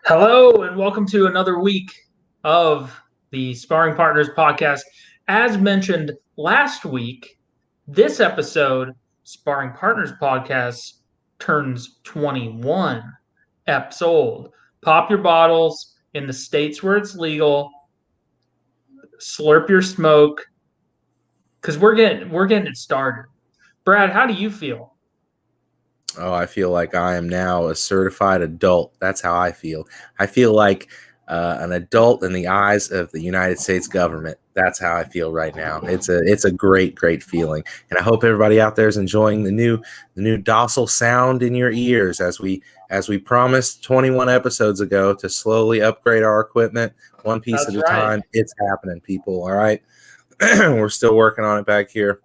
Hello, and welcome to another week of the Sparring Partners podcast. As mentioned last week, this episode, Sparring Partners podcast, turns 21 eps old. Pop your bottles in the states where it's legal. Slurp your smoke, because we're getting it started. Brad, how do you feel? Oh, I feel like I am now a certified adult. That's how I feel. I feel like an adult in the eyes of the United States government. That's how I feel right now. It's a great feeling, and I hope everybody out there is enjoying the new docile sound in your ears as we promised 21 episodes ago to slowly upgrade our equipment one piece That's at a right. time. It's happening, people. All right, we're still working on it back here,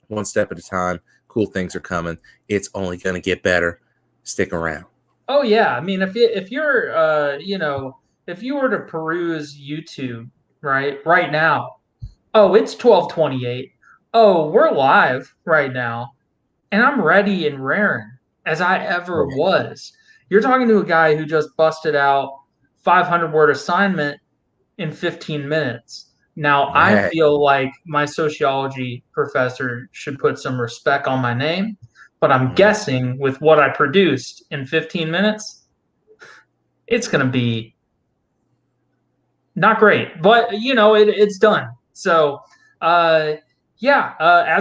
one step at a time. Cool things are coming. It's only going to get better. Stick around. Oh yeah, I mean, if you're if you were to peruse YouTube right now, oh, it's 12:28. Oh, we're live right now, and I'm ready and raring as I ever was. You're talking to a guy who just busted out 500-word assignment in 15 minutes. Now, I feel like my sociology professor should put some respect on my name, but I'm guessing with what I produced in 15 minutes, it's going to be not great. But, it's done. So, as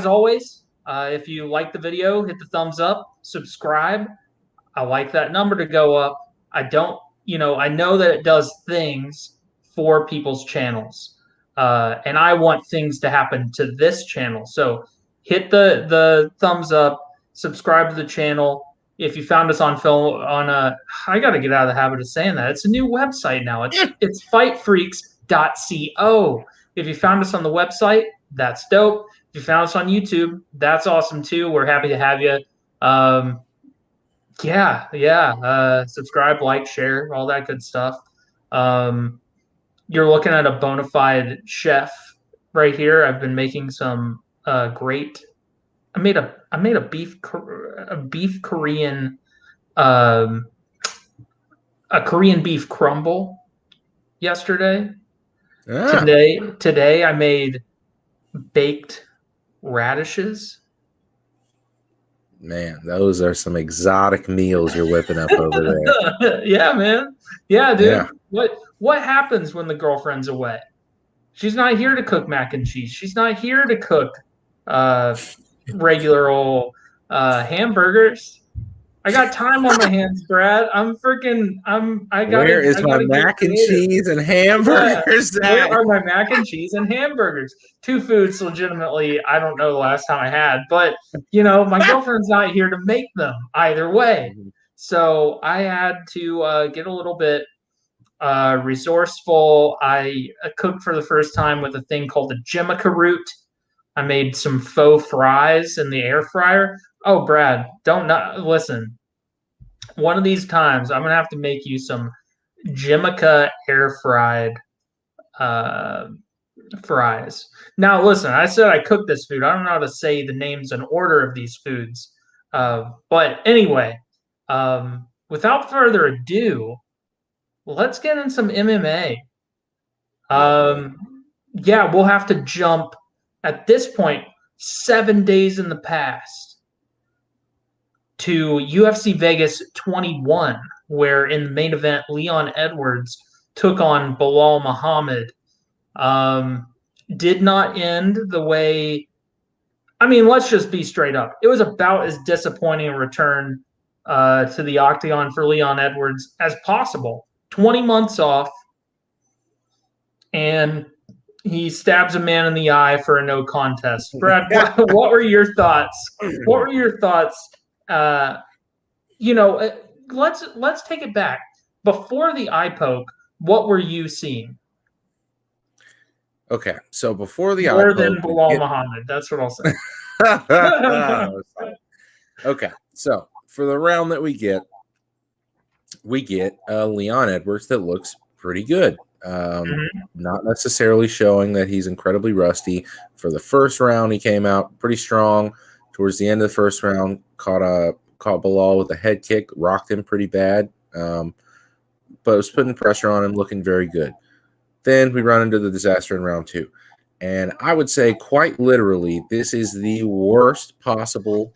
always, if you like the video, hit the thumbs up, subscribe. I like that number to go up. I know that it does things for people's channels. And I want things to happen to this channel. So hit the thumbs up, subscribe to the channel. If you found us on film I got to get out of the habit of saying that. It's a new website now. It's fightfreaks.co. If you found us on the website, that's dope. If you found us on YouTube, that's awesome too. We're happy to have you. Subscribe, like, share, all that good stuff. You're looking at a bona fide chef right here. I've been making some great. I made a beef Korean, a Korean beef crumble yesterday. Today I made baked radishes. Man, those are some exotic meals you're whipping up over there. Yeah, man. Yeah, dude. Yeah. What happens when the girlfriend's away? She's not here to cook mac and cheese. She's not here to cook regular old hamburgers. I got time on my hands, Brad. Where is my mac and cheese and hamburgers? Where are my mac and cheese and hamburgers? Two foods, legitimately, I don't know the last time I had, but my girlfriend's not here to make them either way. So I had to get a little bit resourceful. I cooked for the first time with a thing called the Jéssica root. I made some faux fries in the air fryer. Oh, Brad, listen. One of these times, I'm gonna have to make you some Jéssica air fried fries. Now, listen, I said I cooked this food. I don't know how to say the names and order of these foods, but anyway, without further ado, let's get in some MMA. We'll have to jump at this point 7 days in the past to UFC Vegas 21, where in the main event, Leon Edwards took on Belal Muhammad. Did not end the way. I mean, let's just be straight up. It was about as disappointing a return to the octagon for Leon Edwards as possible. 20 months off, and he stabs a man in the eye for a no contest. Brad, what were your thoughts? What were your thoughts? Let's take it back. Before the eye poke, what were you seeing? Okay, so before the more than Belal Muhammad, that's what I'll say. Okay, so for the round that we get Leon Edwards that looks pretty good. Not necessarily showing that he's incredibly rusty. For the first round, he came out pretty strong. Towards the end of the first round, caught Belal with a head kick, rocked him pretty bad. but was putting pressure on him, looking very good. Then we run into the disaster in round 2. And I would say quite literally, this is the worst possible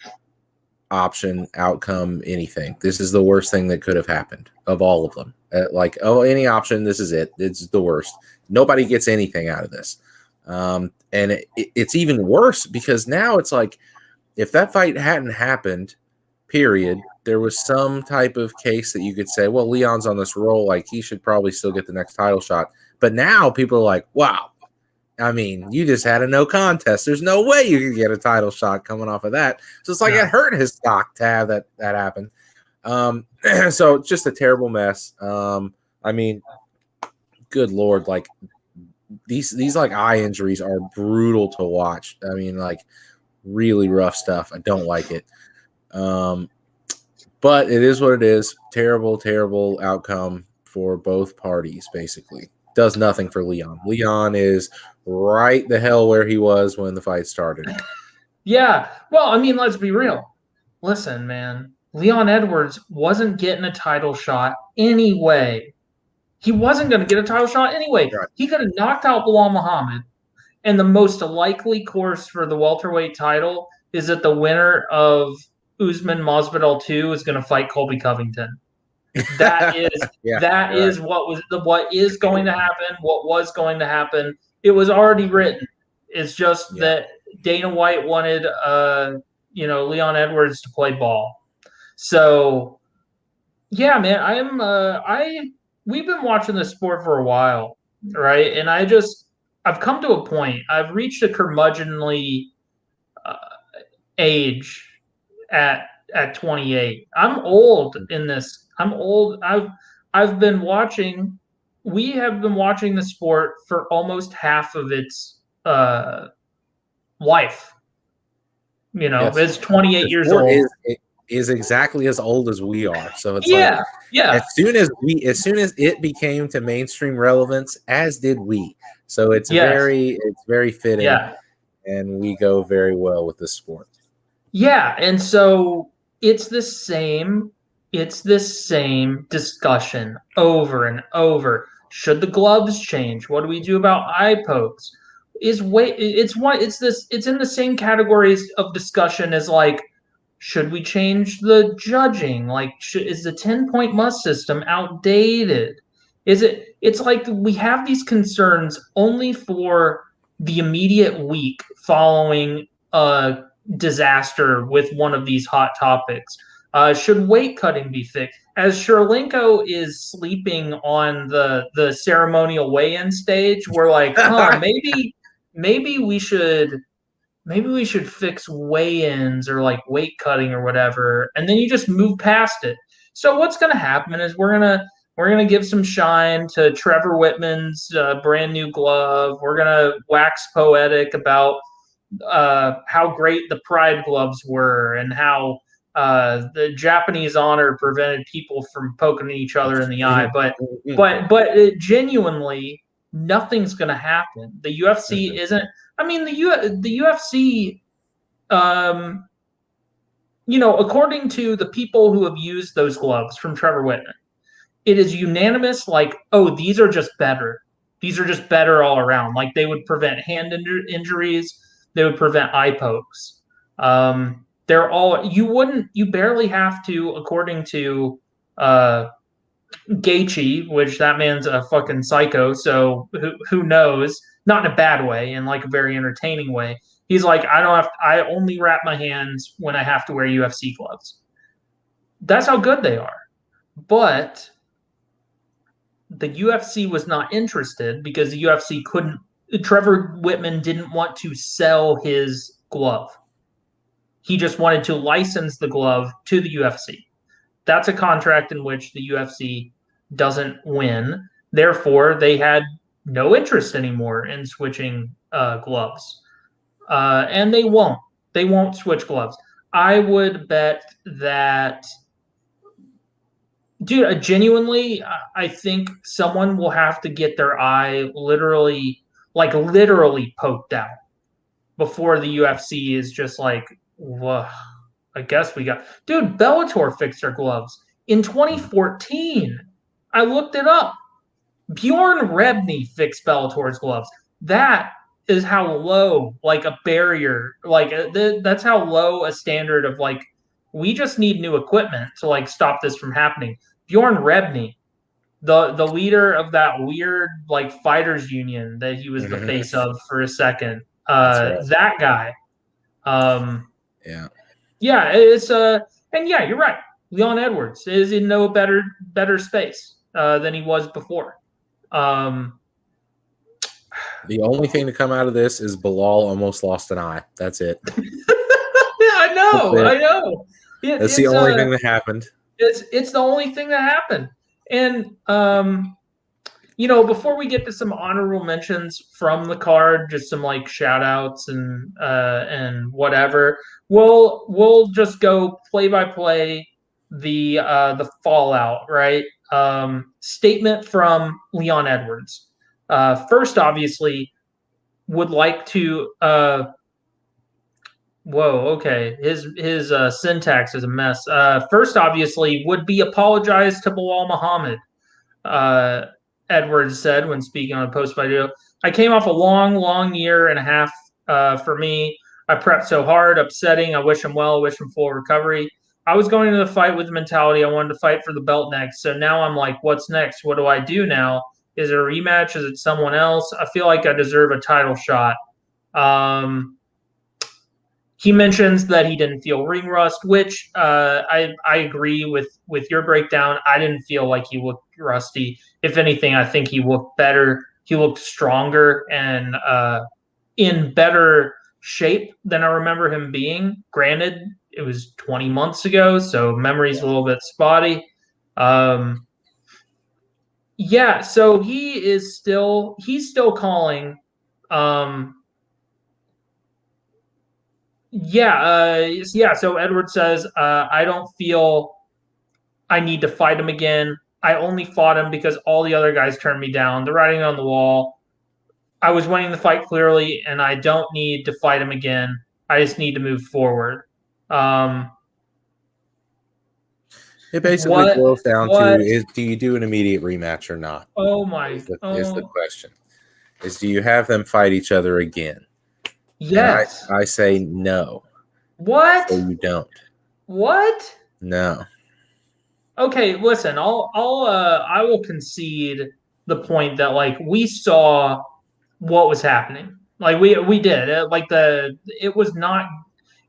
option, outcome, anything. This is the worst thing that could have happened of all of them. Any option, this is it. It's the worst. Nobody gets anything out of this. And it's even worse because now it's like, if that fight hadn't happened, period, there was some type of case that you could say, well, Leon's on this roll, like he should probably still get the next title shot. But now people are like, wow, I mean, you just had a no contest. There's no way you could get a title shot coming off of that. So it's like it hurt his stock to have that happen. So just a terrible mess. I mean, good Lord, like these like eye injuries are brutal to watch. I mean, like really rough stuff. I don't like it. But it is what it is. Terrible, terrible outcome for both parties, basically. Does nothing for Leon. Leon is right the hell where he was when the fight started. Yeah. Well, I mean, let's be real. Listen, man. Leon Edwards wasn't getting a title shot anyway. He wasn't going to get a title shot anyway. Right. He could have knocked out Belal Muhammad. And the most likely course for the welterweight title is that the winner of Uzman Masvidal 2 is going to fight Colby Covington. That is what is going to happen, what was going to happen. It was already written. It's just that Dana White wanted Leon Edwards to play ball. So yeah, man, we've been watching this sport for a while, right? And I've come to a point. I've reached a curmudgeonly age at 28. I'm old in this. I'm old. I've been watching. We have been watching the sport for almost half of its life. You know, it's 28 years old. Is exactly as old as we are. So it's as soon as it became to mainstream relevance, as did we. So it's very fitting. Yeah. And we go very well with this sport. Yeah, and so it's the same discussion over and over. Should the gloves change? What do we do about eye pokes? It's in the same categories of discussion as like, should we change the judging? Like, is the 10-point must system outdated? It's like we have these concerns only for the immediate week following a disaster with one of these hot topics. Should weight cutting be fixed? As Shevchenko is sleeping on the ceremonial weigh-in stage, we're like, maybe we should fix weigh-ins or like weight cutting or whatever, and then you just move past it. So what's going to happen is we're gonna give some shine to Trevor Whitman's brand new glove. We're gonna wax poetic about how great the Pride gloves were and how the Japanese honor prevented people from poking each other in the eye. But genuinely, nothing's going to happen. The UFC isn't. I mean, the UFC, according to the people who have used those gloves from Trevor Whitman, it is unanimous. Like, oh, these are just better. These are just better all around. Like, they would prevent hand injuries. They would prevent eye pokes. You barely have to, according to Gaethje, which that man's a fucking psycho. So who knows? Not in a bad way, in like a very entertaining way. He's like, I only wrap my hands when I have to wear UFC gloves. That's how good they are. But the UFC was not interested because the UFC couldn't. Trevor Whitman didn't want to sell his glove. He just wanted to license the glove to the UFC. That's a contract in which the UFC doesn't win. Therefore, they had no interest anymore in switching gloves. And they won't. They won't switch gloves. I would bet that, dude, genuinely, I think someone will have to get their eye literally poked out before the UFC is just like, whoa, I guess we got. Dude, Bellator fixed their gloves in 2014. I looked it up. Bjorn Rebney fixed Bellator's gloves. That is how low, like, a barrier, like, that's how low a standard of, like, we just need new equipment to, like, stop this from happening. Bjorn Rebney, the leader of that weird, like, fighters union that he was the face of for a second, Right. that guy. Yeah. Yeah, it's and yeah, you're right. Leon Edwards is in no better space than he was before. The only thing to come out of this is Belal almost lost an eye. That's it. Yeah, I know. That's the only thing that happened. It's the only thing that happened. And before we get to some honorable mentions from the card, just some like shout outs and whatever, we'll just go play by play the fallout, right? Statement from Leon Edwards. First, obviously, would like to whoa, okay. His syntax is a mess. First, obviously, would be apologize to Belal Muhammad. Edwards said when speaking on a post video, I came off a long year and a half for me. I prepped so hard, upsetting. I wish him well, wish him full recovery. I was going into the fight with the mentality I wanted to fight for the belt next. So now I'm like, what's next? What do I do now? Is it a rematch? Is it someone else? I feel like I deserve a title shot. He mentions that he didn't feel ring rust, which I agree with your breakdown. I didn't feel like he looked rusty. If anything, I think he looked better. He looked stronger and in better shape than I remember him being. Granted, it was 20 months ago, so memory's a little bit spotty. Yeah, so he's still calling. So Edward says, I don't feel I need to fight him again. I only fought him because all the other guys turned me down. The writing on the wall. I was winning the fight clearly, and I don't need to fight him again. I just need to move forward. It basically boils down to do you do an immediate rematch or not? Oh my! Is the question. Do you have them fight each other again? Yes. I say no. What? So you don't. What? No. Okay, listen. I will concede the point that like we saw what was happening. Like we did.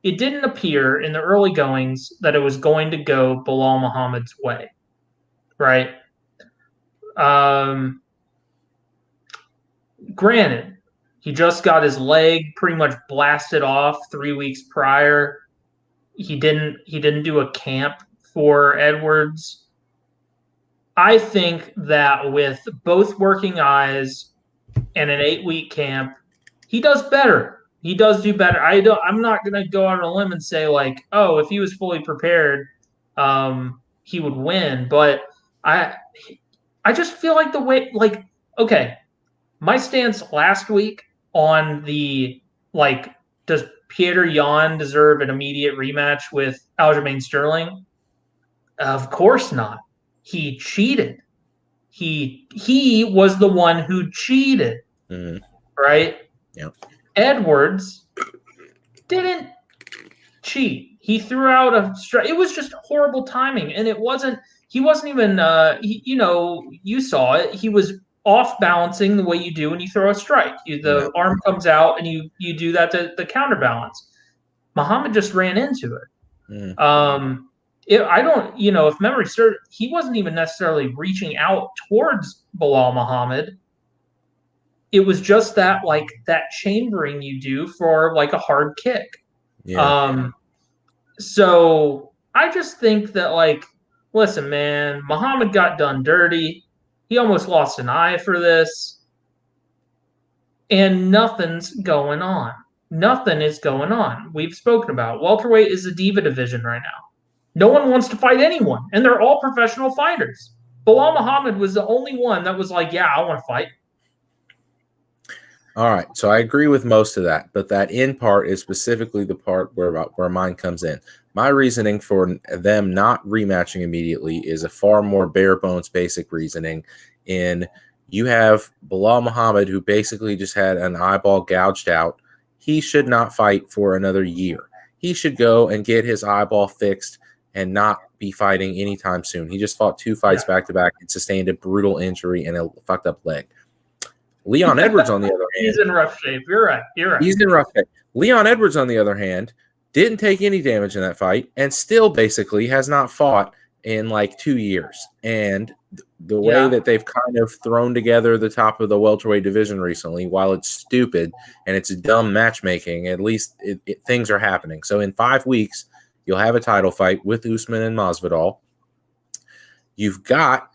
It didn't appear in the early goings that it was going to go Belal Muhammad's way, right? Granted, he just got his leg pretty much blasted off 3 weeks prior. He didn't do a camp for Edwards. I think that with both working eyes and an 8-week camp, he does better. He does do better. I'm not gonna go out on a limb and say like, oh, if he was fully prepared, he would win. But I just feel like the way, like, okay, my stance last week on the like, does Petr Yan deserve an immediate rematch with Aljamain Sterling? Of course not. He cheated. He was the one who cheated, right? Yep. Edwards didn't cheat. He threw out a strike. It was just horrible timing, and it wasn't. He wasn't even. You saw it. He was off balancing the way you do when you throw a strike. The arm comes out, and you do that to the counterbalance. Muhammad just ran into it. I don't. If memory serves, he wasn't even necessarily reaching out towards Belal Muhammad. It was just that chambering you do for like a hard kick. Yeah. So I just think that listen, man, Muhammad got done dirty. He almost lost an eye for this. And nothing's going on. Nothing is going on. We've spoken about it. Welterweight is a diva division right now. No one wants to fight anyone, and they're all professional fighters. Belal Muhammad was the only one that was like, yeah, I want to fight. All right, so I agree with most of that, but that end part is specifically the part where mine comes in. My reasoning for them not rematching immediately is a far more bare bones basic reasoning. In you have Belal Muhammad, who basically just had an eyeball gouged out. He should not fight for another year. He should go and get his eyeball fixed and not be fighting anytime soon. He just fought 2 fights back to back and sustained a brutal injury and a fucked up leg. Leon Edwards, on the other hand, he's in rough shape. You're right. he's in rough shape. Leon Edwards, on the other hand, didn't take any damage in that fight and still basically has not fought in like 2 years. And the way that they've kind of thrown together the top of the welterweight division recently, while it's stupid and it's dumb matchmaking, at least things are happening. So in 5 weeks, you'll have a title fight with Usman and Masvidal. You've got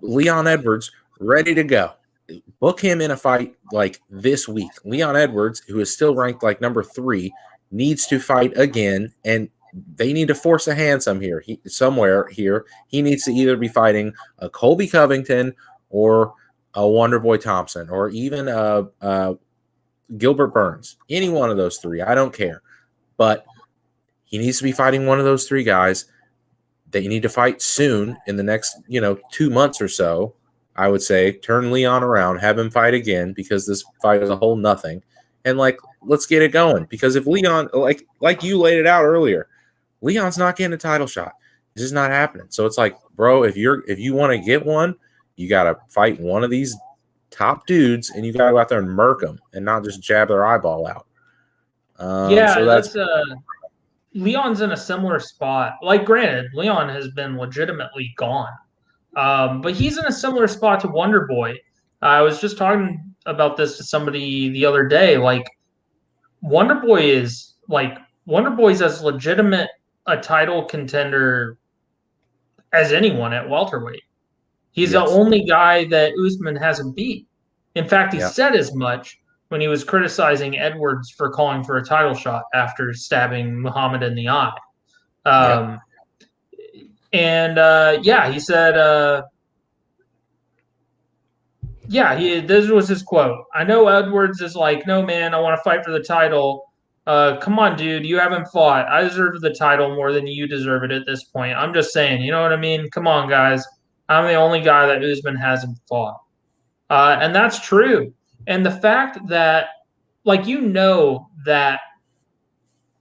Leon Edwards ready to go. Book him in a fight like this week. Leon Edwards, who is still ranked like number 3, needs to fight again, and they need to force a hand somewhere here. He needs to either be fighting a Colby Covington or a Wonderboy Thompson or even a Gilbert Burns. Any one of those 3. I don't care. But he needs to be fighting one of those 3 guys. They need to fight soon in the next, 2 months or so. I would say turn Leon around, have him fight again, because this fight is a whole nothing. And let's get it going. Because if Leon, like you laid it out earlier, Leon's not getting a title shot. It's just not happening. So it's like, bro, if you want to get one, you gotta fight one of these top dudes, and you gotta go out there and murk them and not just jab their eyeball out. So that's Leon's in a similar spot. Like, granted, Leon has been legitimately gone. But he's in a similar spot to Wonderboy. I was just talking about this to somebody the other day. Like, Wonderboy's as legitimate a title contender as anyone at welterweight. He's the only guy that Uzman hasn't beat. In fact, he said as much when he was criticizing Edwards for calling for a title shot after stabbing Muhammad in the eye. He said, this was his quote. I know Edwards is like, no, man, I want to fight for the title. Come on, dude, you haven't fought. I deserve the title more than you deserve it at this point. I'm just saying, you know what I mean? Come on, guys. I'm the only guy that Uzman hasn't fought. And that's true. And the fact that, that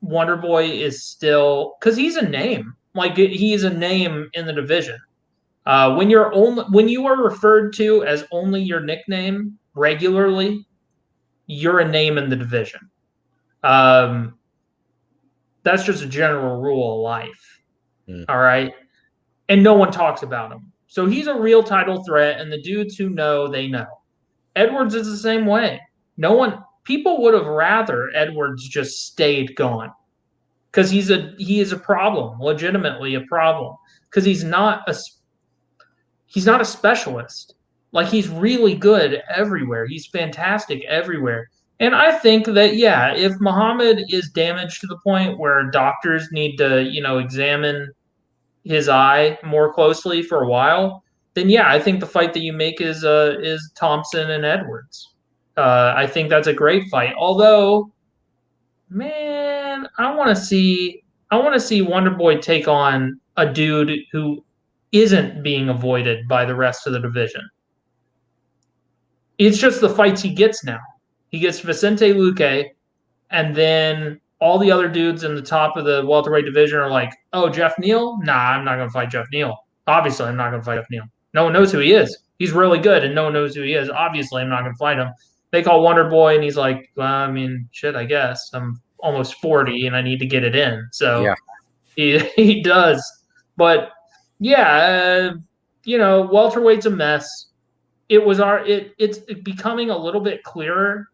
Wonderboy is still, because he's a name. Like, he's a name in the division. When you are referred to as only your nickname regularly, you're a name in the division. That's just a general rule of life. All right. And no one talks about him. So he's a real title threat, and the dudes who know, they know. Edwards is the same way. People would have rather Edwards just stayed gone, because he is a problem, legitimately a problem, because he's not a specialist. Like, he's really good everywhere. He's fantastic everywhere. And I think that, if Muhammad is damaged to the point where doctors need to, examine his eye more closely for a while, then I think the fight that you make is Thompson and Edwards. I think that's a great fight. Although, man, I want to see Wonderboy take on a dude who isn't being avoided by the rest of the division. It's just the fights he gets now. He gets Vicente Luque, and then all the other dudes in the top of the welterweight division are like, oh, Jeff Neal? Nah, I'm not going to fight Jeff Neal. Obviously, I'm not going to fight Jeff Neal. No one knows who he is. He's really good, and no one knows who he is. Obviously, I'm not going to fight him. They call Wonderboy, and he's like, well, I mean, shit, I guess. I'm almost 40, and I need to get it in. So he does. But, welterweight's a mess. It's becoming a little bit clearer.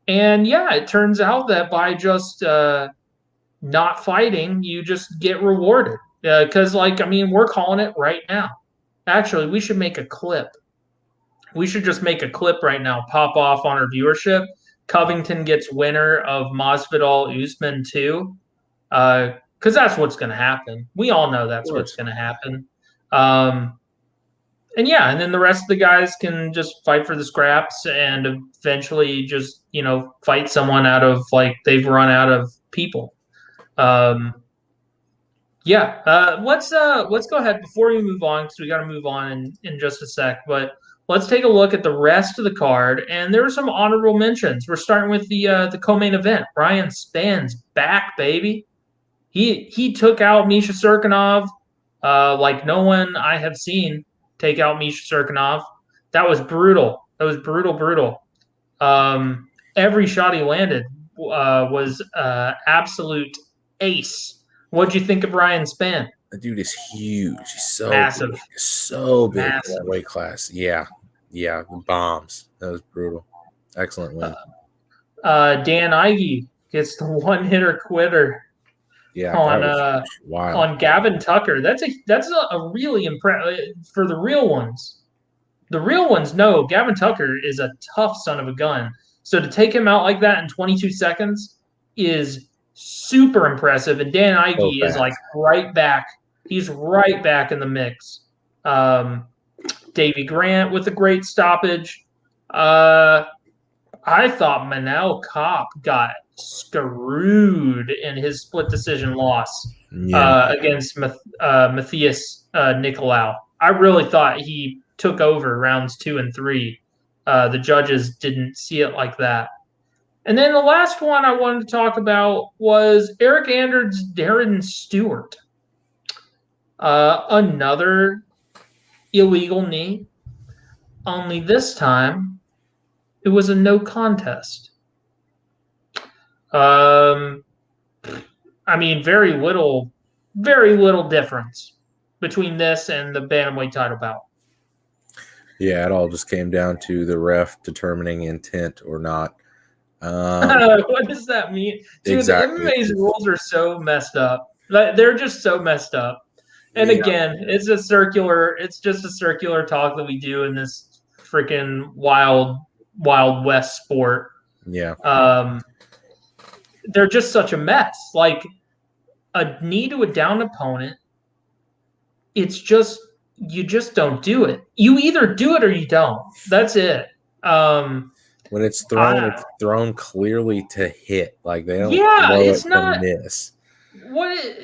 And it turns out that by just not fighting, you just get rewarded. Because, we're calling it right now. Actually, we should make a clip. We should just make a clip right now, pop off on our viewership. Covington gets winner of Masvidal Usman 2. Because that's what's going to happen. We all know that's what's going to happen. and then the rest of the guys can just fight for the scraps and eventually just, fight someone out of like they've run out of people. Let's go ahead before we move on because we got to move on in just a sec. But let's take a look at the rest of the card, and there are some honorable mentions. We're starting with the co-main event. Ryan Spann's back, baby. He took out Misha Serkinov like no one I have seen take out Misha Serkinov. That was brutal. That was brutal. Every shot he landed was absolute ace. What'd you think of Ryan Spann? The dude is huge. He's so Massive. big. So big Massive. for that weight class. Yeah. Bombs. That was brutal. Excellent win. Dan Ige gets the one-hitter quitter. Yeah, on Gavin Tucker. That's a really impressive for the real ones. The real ones know Gavin Tucker is a tough son of a gun. So to take him out like that in 22 seconds is super impressive. And Dan Ige is like right back. He's right back in the mix. Davey Grant with a great stoppage. I thought Manel Kopp got screwed in his split decision loss against Matthias Nicolau. I really thought he took over rounds 2 and 3. The judges didn't see it like that. And then the last one I wanted to talk about was Eric Anders' Darren Stewart. Another illegal knee. Only this time, it was a no contest. I mean, very little difference between this and the bantamweight title bout. Yeah, it all just came down to the ref determining intent or not. What does that mean? Dude, exactly. The MMA's rules are so messed up. They're just so messed up. And again, it's just a circular talk that we do in this freaking wild west sport. Yeah. They're just such a mess. Like a knee to a downed opponent, it's just you just don't do it. You either do it or you don't. That's it. When it's thrown clearly to hit. Like they don't it's not miss.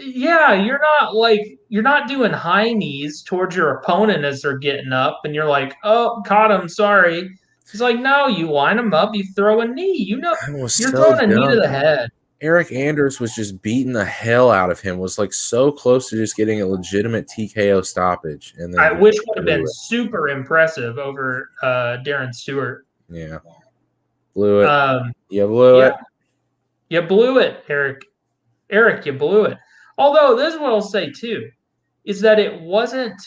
You're not doing high knees towards your opponent as they're getting up and you're like, oh, caught him, sorry. It's like, no, you line them up, you throw a knee. You're throwing a knee to the head. Eric Anders was just beating the hell out of him, was like so close to just getting a legitimate TKO stoppage. And then I wish would have been super impressive over Darren Stewart. Yeah. Blew it. You blew it. You blew it, Eric. Eric, you blew it. Although this is what I'll say too, is that it wasn't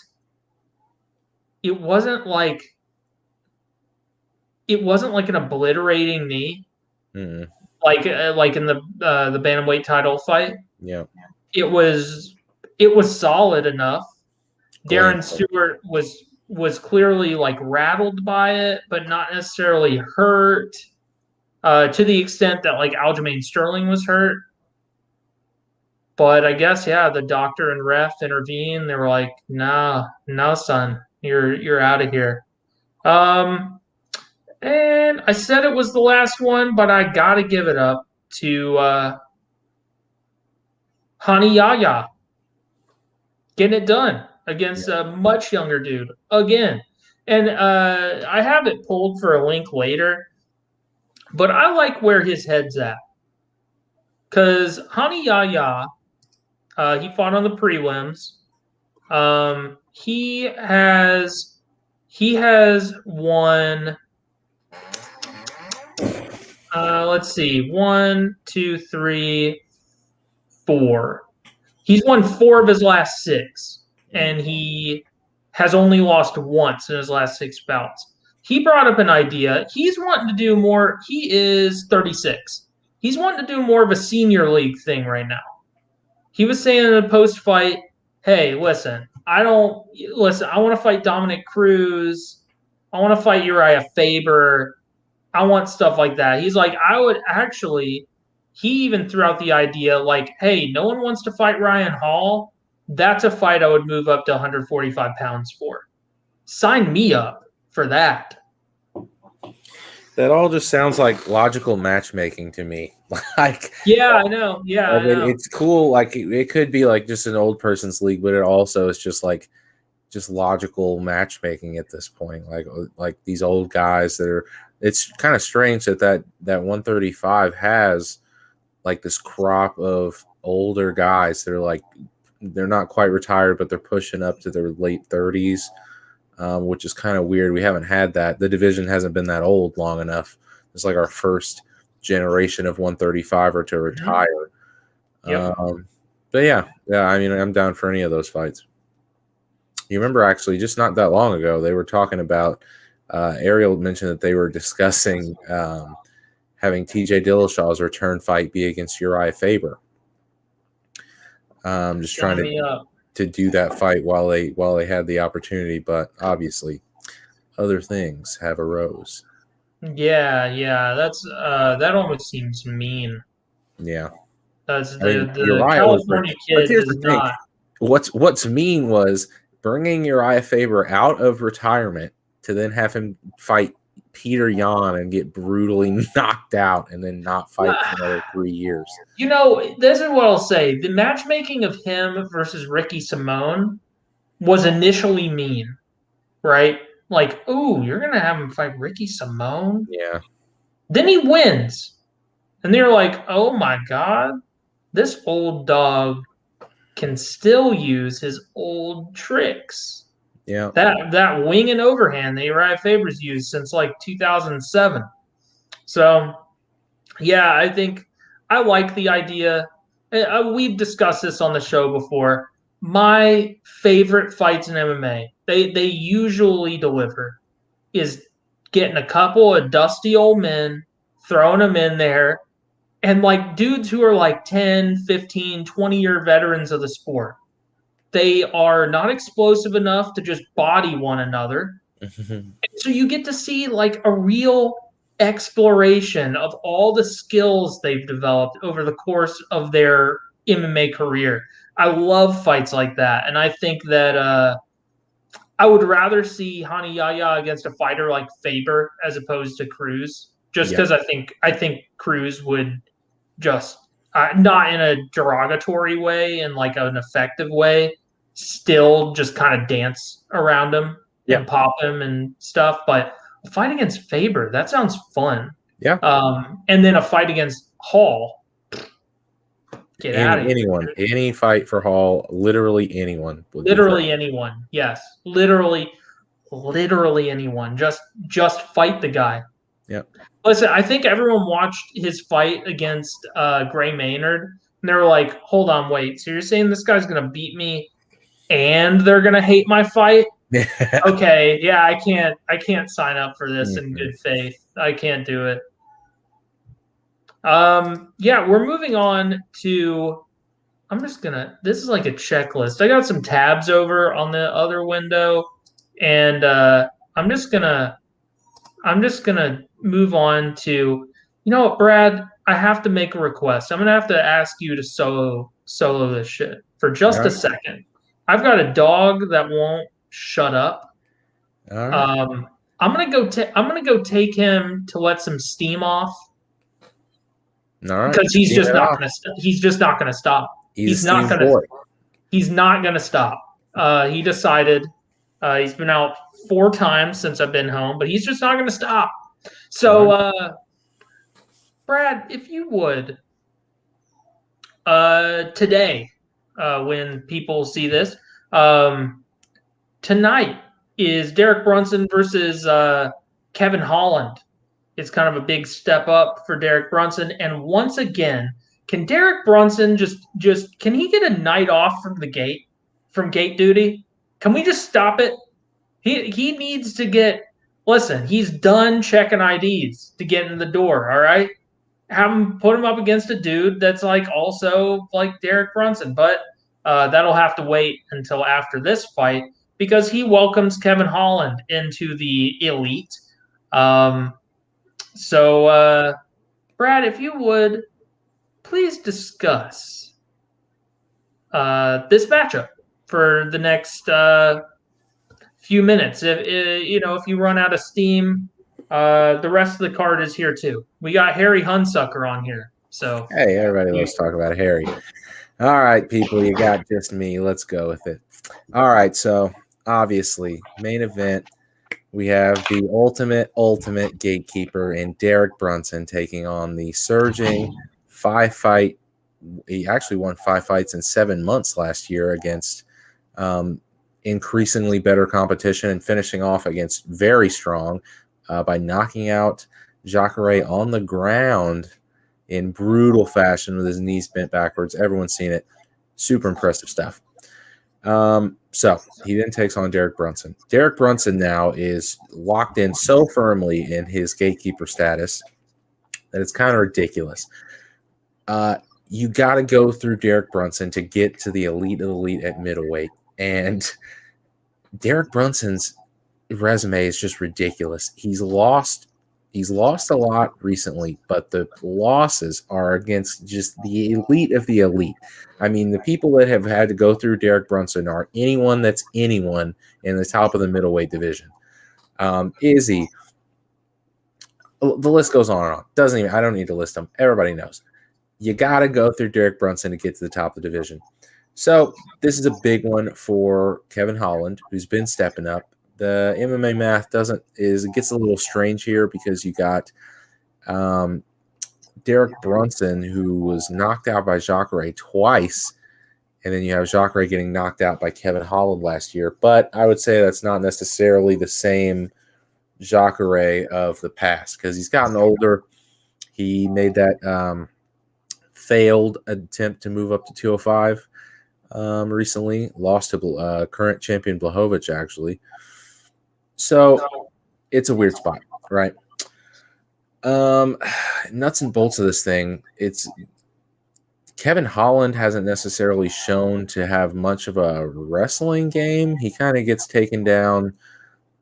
like an obliterating knee, like in the bantamweight title fight. Yeah, it was solid enough. Darren Stewart was clearly like rattled by it, but not necessarily hurt to the extent that like Aljamain Sterling was hurt. But I guess the doctor and ref intervened. They were like, "No, son, you're out of here." And I said it was the last one, but I gotta give it up to Hani Yahya getting it done against a much younger dude again. And I have it pulled for a link later, but I like where his head's at because Hani Yahya. He fought on the prelims. He has won. Let's see, 1, 2, 3, 4. He's won 4 of his last 6, and he has only lost once in his last 6 bouts. He brought up an idea. He's wanting to do more. He is 36. He's wanting to do more of a senior league thing right now. He was saying in the post-fight, hey, listen, I want to fight Dominic Cruz. I want to fight Uriah Faber. I want stuff like that. He's like, he even threw out the idea like, hey, no one wants to fight Ryan Hall. That's a fight I would move up to 145 pounds for. Sign me up for that. That all just sounds like logical matchmaking to me. Like, Yeah, I know. Yeah, I know. it's cool. Like it could be like just an old person's league, but it also is just like just logical matchmaking at this point. Like these old guys that are. It's kind of strange that 135 has like this crop of older guys that are like they're not quite retired, but they're pushing up to their late 30s, which is kind of weird. We haven't had that. The division hasn't been that old long enough. It's like our first generation of 135 or to retire. Yep. But yeah. I mean, I'm down for any of those fights. You remember actually just not that long ago, they were talking about Ariel mentioned that they were discussing having TJ Dillashaw's return fight be against Uriah Faber. Just Sign trying me up. to do that fight while they had the opportunity, but obviously other things have arose. Yeah. That's that almost seems mean. Yeah. That's I mean, the Uriah was great. California But kid here's does the thing. not. What's mean was bringing Uriah Faber out of retirement to then have him fight Peter Yan and get brutally knocked out and then not fight for another 3 years. You know, this is what I'll say. The matchmaking of him versus Ricky Simone was initially mean, right? Like, ooh, you're gonna have him fight Ricky Simone? Yeah. Then he wins. And they're like, oh my God, this old dog can still use his old tricks. Yeah. That wing and overhand that Uriah Faber's used since like 2007. So yeah, I think I like the idea. We've discussed this on the show before. My favorite fights in MMA, they usually deliver, is getting a couple of dusty old men, throwing them in there, and like dudes who are like 10, 15, 20-year veterans of the sport. They are not explosive enough to just body one another. So you get to see like a real exploration of all the skills they've developed over the course of their MMA career. I love fights like that, and I think that I would rather see Hani Yahya against a fighter like Faber as opposed to Cruz, just Yeah. because I think Cruz would just not in a derogatory way, in like an effective way, still just kind of dance around him Yeah. and pop him and stuff. But a fight against Faber, that sounds fun. Yeah. And then a fight against Hall, get out of here. Anyone, any fight for Hall, literally anyone would be Literally anyone. Yes. Literally anyone. Just fight the guy. Yeah. Listen, I think everyone watched his fight against Gray Maynard, and they were like, "Hold on, wait. So you're saying this guy's gonna beat me, and they're gonna hate my fight? Okay, yeah, I can't sign up for this in good faith. I can't do it." Yeah, we're moving on to. I'm just gonna. This is like a checklist. I got some tabs over on the other window, and I'm just gonna move on to, you know what, Brad? I have to make a request. I'm gonna have to ask you to solo this shit for All just a right. second. I've got a dog that won't shut up. All right. I'm gonna go. I'm gonna go take him to let some steam off All right. because he's Steam just it not off. gonna. He's just not gonna stop. He's a He's not steam gonna. boy. He's not gonna stop. He decided. He's been out 4 times since I've been home, but he's just not gonna stop. So. Brad, if you would, today, when people see this, tonight is Derek Brunson versus Kevin Holland. It's kind of a big step up for Derek Brunson, and once again, can Derek Brunson just can he get a night off from gate duty? Can we just stop it? He needs to get. Listen, he's done checking IDs to get in the door. All right, have him put him up against a dude that's like also like Derek Brunson, but that'll have to wait until after this fight because he welcomes Kevin Holland into the elite. Um, so, Brad, if you would please discuss this matchup for the next few minutes. If you run out of steam, the rest of the card is here too. We got Harry Hunsucker on here. So Hey, everybody loves to talk about Harry. All right, people, you got just me. Let's go with it. All right, so obviously, main event, we have the ultimate gatekeeper in Derek Brunson taking on the surging five-fight. He actually won 5 fights in 7 months last year against increasingly better competition and finishing off against very strong by knocking out Jacare on the ground in brutal fashion with his knees bent backwards. Everyone's seen it. Super impressive stuff. So he then takes on Derek Brunson. Derek Brunson now is locked in so firmly in his gatekeeper status that it's kind of ridiculous. You got to go through Derek Brunson to get to the elite of the elite at middleweight. And Derek Brunson's resume is just ridiculous. He's lost a lot recently, but the losses are against just the elite of the elite. I mean, the people that have had to go through Derek Brunson are anyone that's anyone in the top of the middleweight division. Izzy, the list goes on and on. I don't need to list them. Everybody knows. You got to go through Derek Brunson to get to the top of the division. So this is a big one for Kevin Holland, who's been stepping up. The MMA math it gets a little strange here because you got Derek Brunson, who was knocked out by Jacare twice, and then you have Jacare getting knocked out by Kevin Holland last year. But I would say that's not necessarily the same Jacare of the past because he's gotten older. He made that failed attempt to move up to 205 recently, lost to current champion Blachowicz, actually. So it's a weird spot, right? Nuts and bolts of this thing, it's Kevin Holland hasn't necessarily shown to have much of a wrestling game. He kind of gets taken down,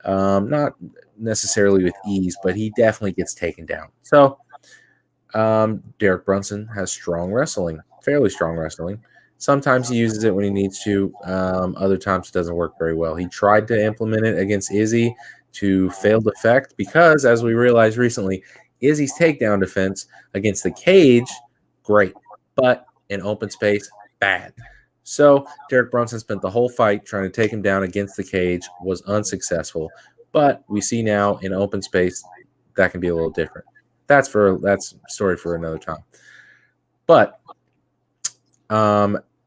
not necessarily with ease, but he definitely gets taken down. So Derek Brunson has strong wrestling, fairly strong wrestling. Sometimes he uses it when he needs to. Other times it doesn't work very well. He tried to implement it against Izzy to failed effect because, as we realized recently, Izzy's takedown defense against the cage, great, but in open space, bad. So Derek Brunson spent the whole fight trying to take him down against the cage, was unsuccessful. But we see now in open space that can be a little different. That's a story for another time. But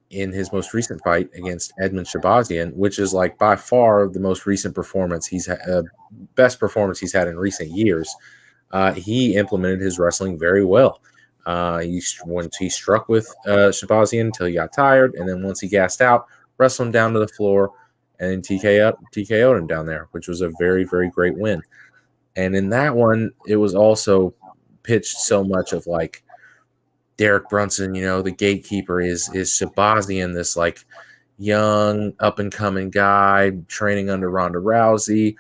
in his most recent fight against Edmund Shabazian, which is like by far the most recent performance he's had, best performance he's had in recent years, he implemented his wrestling very well. Once he struck with Shabazian until he got tired, and then once he gassed out, wrestled him down to the floor and TKO'd him down there, which was a very, very great win. And in that one, it was also pitched so much of like Derek Brunson, the gatekeeper is Shabazian, this like young up and coming guy training under Ronda Rousey.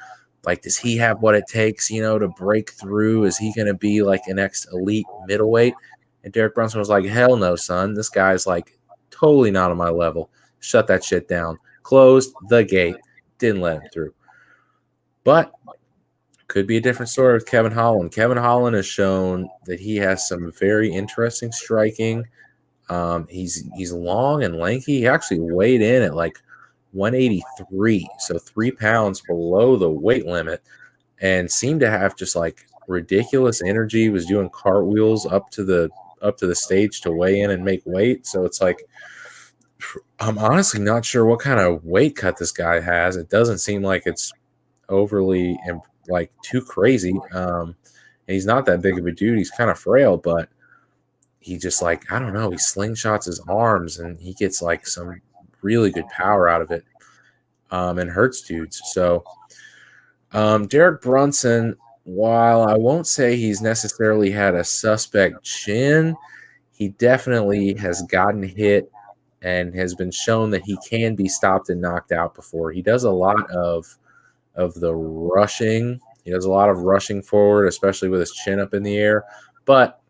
Like, does he have what it takes, to break through? Is he going to be like an next elite middleweight? And Derek Brunson was like, hell no, son. This guy's like totally not on my level. Shut that shit down. Closed the gate. Didn't let him through. But could be a different story with Kevin Holland. Kevin Holland has shown that he has some very interesting striking. He's long and lanky. He actually weighed in at like 183, so 3 pounds below the weight limit, and seemed to have just like ridiculous energy. Was doing cartwheels up to the stage to weigh in and make weight. So it's like, I'm honestly not sure what kind of weight cut this guy has. It doesn't seem like it's overly like too crazy. And he's not that big of a dude. He's kind of frail, but he just like, I don't know, he slingshots his arms and he gets like some really good power out of it, and hurts dudes. So Derek Brunson, while I won't say he's necessarily had a suspect chin, he definitely has gotten hit and has been shown that he can be stopped and knocked out before. He does a lot of the rushing. He does a lot of rushing forward, especially with his chin up in the air. But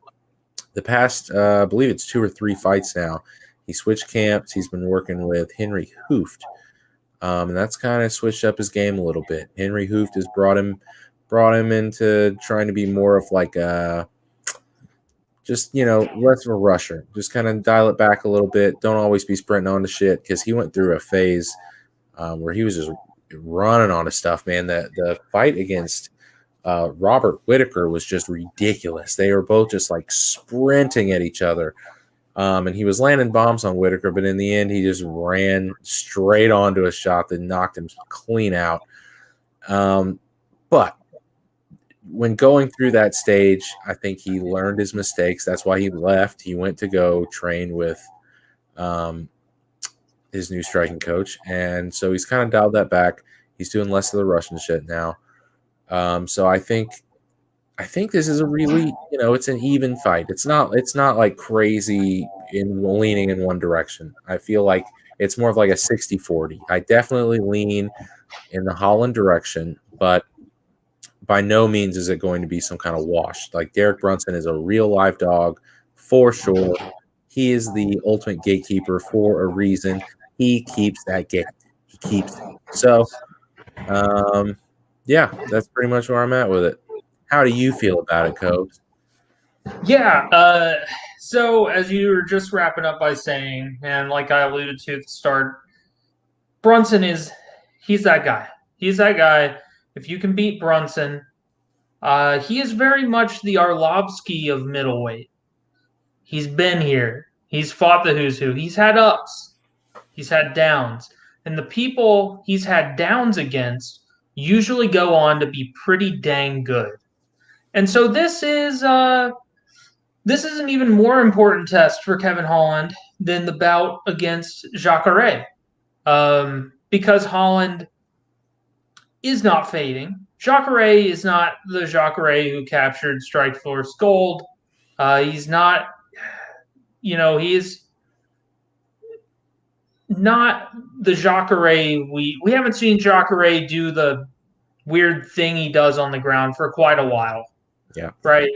the past, I believe it's 2 or 3 fights now, he switched camps. He's been working with Henry Hooft. And that's kind of switched up his game a little bit. Henry Hooft has brought him into trying to be more of like a just, less of a rusher. Just kind of dial it back a little bit. Don't always be sprinting on the shit, because he went through a phase where he was just running on the stuff, man. The fight against Robert Whitaker was just ridiculous. They were both just like sprinting at each other. And he was landing bombs on Whitaker, but in the end, he just ran straight onto a shot that knocked him clean out. But when going through that stage, I think he learned his mistakes. That's why he left. He went to go train with his new striking coach, and so he's kind of dialed that back. He's doing less of the Russian shit now. So I think this is a really, it's an even fight. It's not like crazy in leaning in one direction. I feel like it's more of like a 60-40. I definitely lean in the Holland direction, but by no means is it going to be some kind of wash. Like, Derek Brunson is a real live dog for sure. He is the ultimate gatekeeper for a reason. He keeps that gate. He keeps it. So, yeah, that's pretty much where I'm at with it. How do you feel about it, Cobes? Yeah. So as you were just wrapping up by saying, and like I alluded to at the start, Brunson he's that guy. He's that guy. If you can beat Brunson, he is very much the Arlovsky of middleweight. He's been here. He's fought the who's who. He's had ups. He's had downs. And the people he's had downs against usually go on to be pretty dang good. And so this is an even more important test for Kevin Holland than the bout against Jacare. Because Holland is not fading. Jacare is not the Jacare who captured Strikeforce Gold. He's not, he's not the Jacare. We haven't seen Jacare do the weird thing he does on the ground for quite a while. Yeah. Right.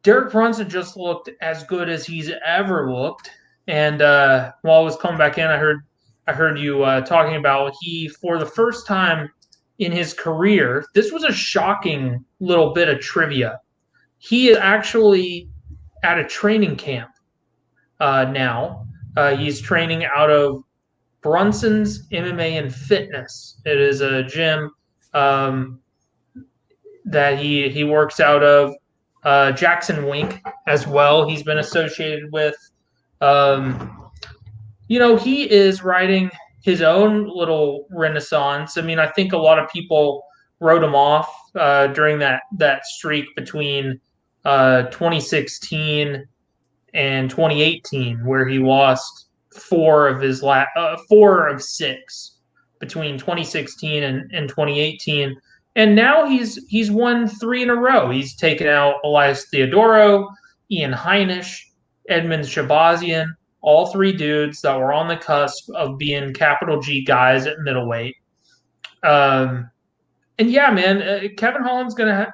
Derek Brunson just looked as good as he's ever looked. And while I was coming back in, I heard you talking about he, for the first time in his career, this was a shocking little bit of trivia. He is actually at a training camp now. He's training out of Brunson's MMA and Fitness. It is a gym that he works out of. Jackson Wink as well. He's been associated with. He is riding his own little renaissance. I mean, I think a lot of people wrote him off during that streak between 2016 and 2018, where he lost four of six between 2016 and 2018. And now he's won 3 in a row. He's taken out Elias Theodoro, Ian Heinisch, Edmund Shabazian, all 3 dudes that were on the cusp of being capital G guys at middleweight. And yeah, man, Kevin Holland's gonna have,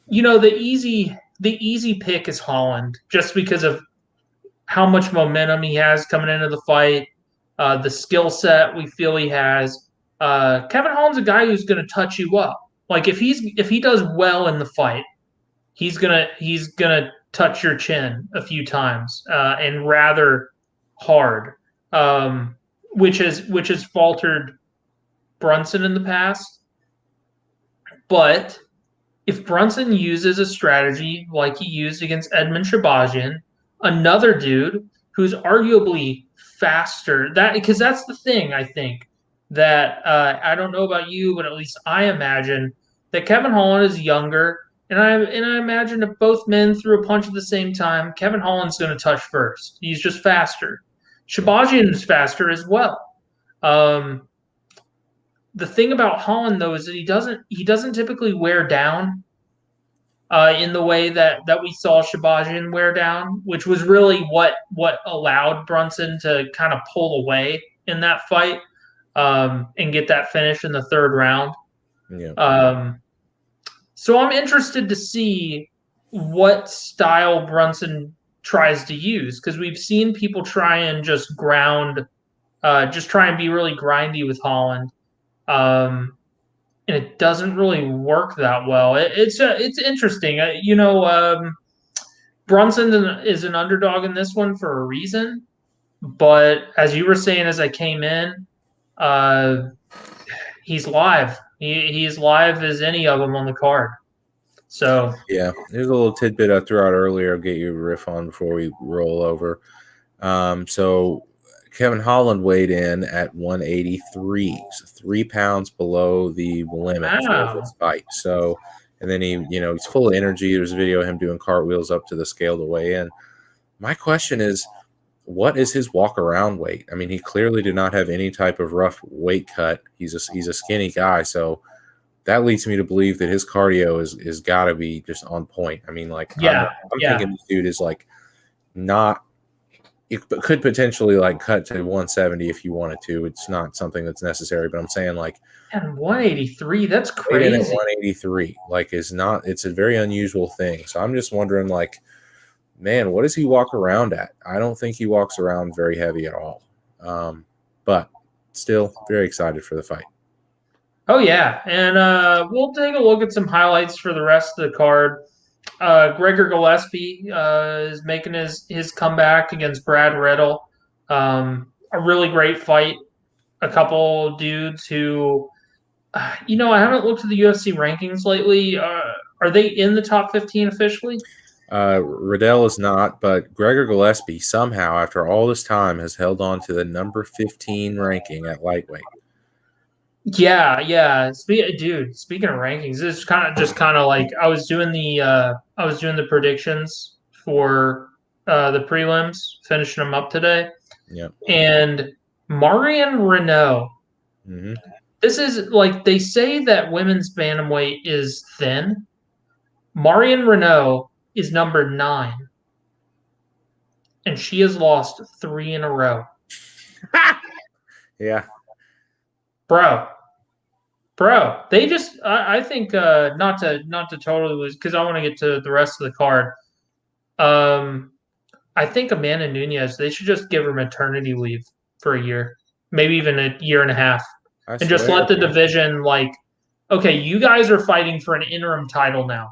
the easy pick is Holland, just because of how much momentum he has coming into the fight, the skill set we feel he has. Kevin Holland's a guy who's going to touch you up. Like, if he does well in the fight, he's gonna touch your chin a few times and rather hard, which has faltered Brunson in the past. But if Brunson uses a strategy like he used against Edmund Shabazian, another dude who's arguably faster, because that's the thing, I think, that I don't know about you, but at least I imagine that Kevin Holland is younger, and I imagine if both men threw a punch at the same time, Kevin Holland's going to touch first. He's just faster. Shabazian is faster as well. The thing about Holland, though, is that he doesn't typically wear down in the way that we saw Shabazian wear down, which was really what allowed Brunson to kind of pull away in that fight and get that finish in the 3rd round. Yeah. So I'm interested to see what style Brunson tries to use, because we've seen people try and just ground just try and be really grindy with Holland. And it doesn't really work that well. It's interesting. Brunson is an underdog in this one for a reason. But as you were saying as I came in, he's live. He's live as any of them on the card. So yeah, there's a little tidbit I threw out earlier. I'll get you a riff on before we roll over. So Kevin Holland weighed in at 183, so 3 pounds below the limit for this fight. So, and then he's full of energy. There's a video of him doing cartwheels up to the scale to weigh in. My question is, what is his walk around weight? I mean, he clearly did not have any type of rough weight cut. He's a skinny guy, so that leads me to believe that his cardio is got to be just on point. I mean, like, I'm thinking this dude is like not. It could potentially like cut to 170 if you wanted to. It's not something that's necessary, but I'm saying like, and 183, that's crazy. 183, like, it's a very unusual thing. So I'm just wondering, like, man, what does he walk around at? I don't think he walks around very heavy at all. But still very excited for the fight. Oh, yeah. And we'll take a look at some highlights for the rest of the card. Gregor Gillespie is making his comeback against Brad Riddle. A really great fight. A couple dudes who, I haven't looked at the UFC rankings lately. Are they in the top 15 officially? Riddell is not, but Gregor Gillespie somehow, after all this time, has held on to the number 15 ranking at lightweight. Yeah. Speaking of rankings, this is kind of like I was doing the predictions for the prelims, finishing them up today. Yeah. And Marion Renault. Mm-hmm. This is like they say that women's bantamweight is thin. Marion Renault is number 9, and she has lost 3 in a row. Yeah. Bro, they just I think not to totally lose because I want to get to the rest of the card. I think Amanda Nunes, they should just give her maternity leave for a year, maybe even a year and a half, and just let the division okay, you guys are fighting for an interim title now.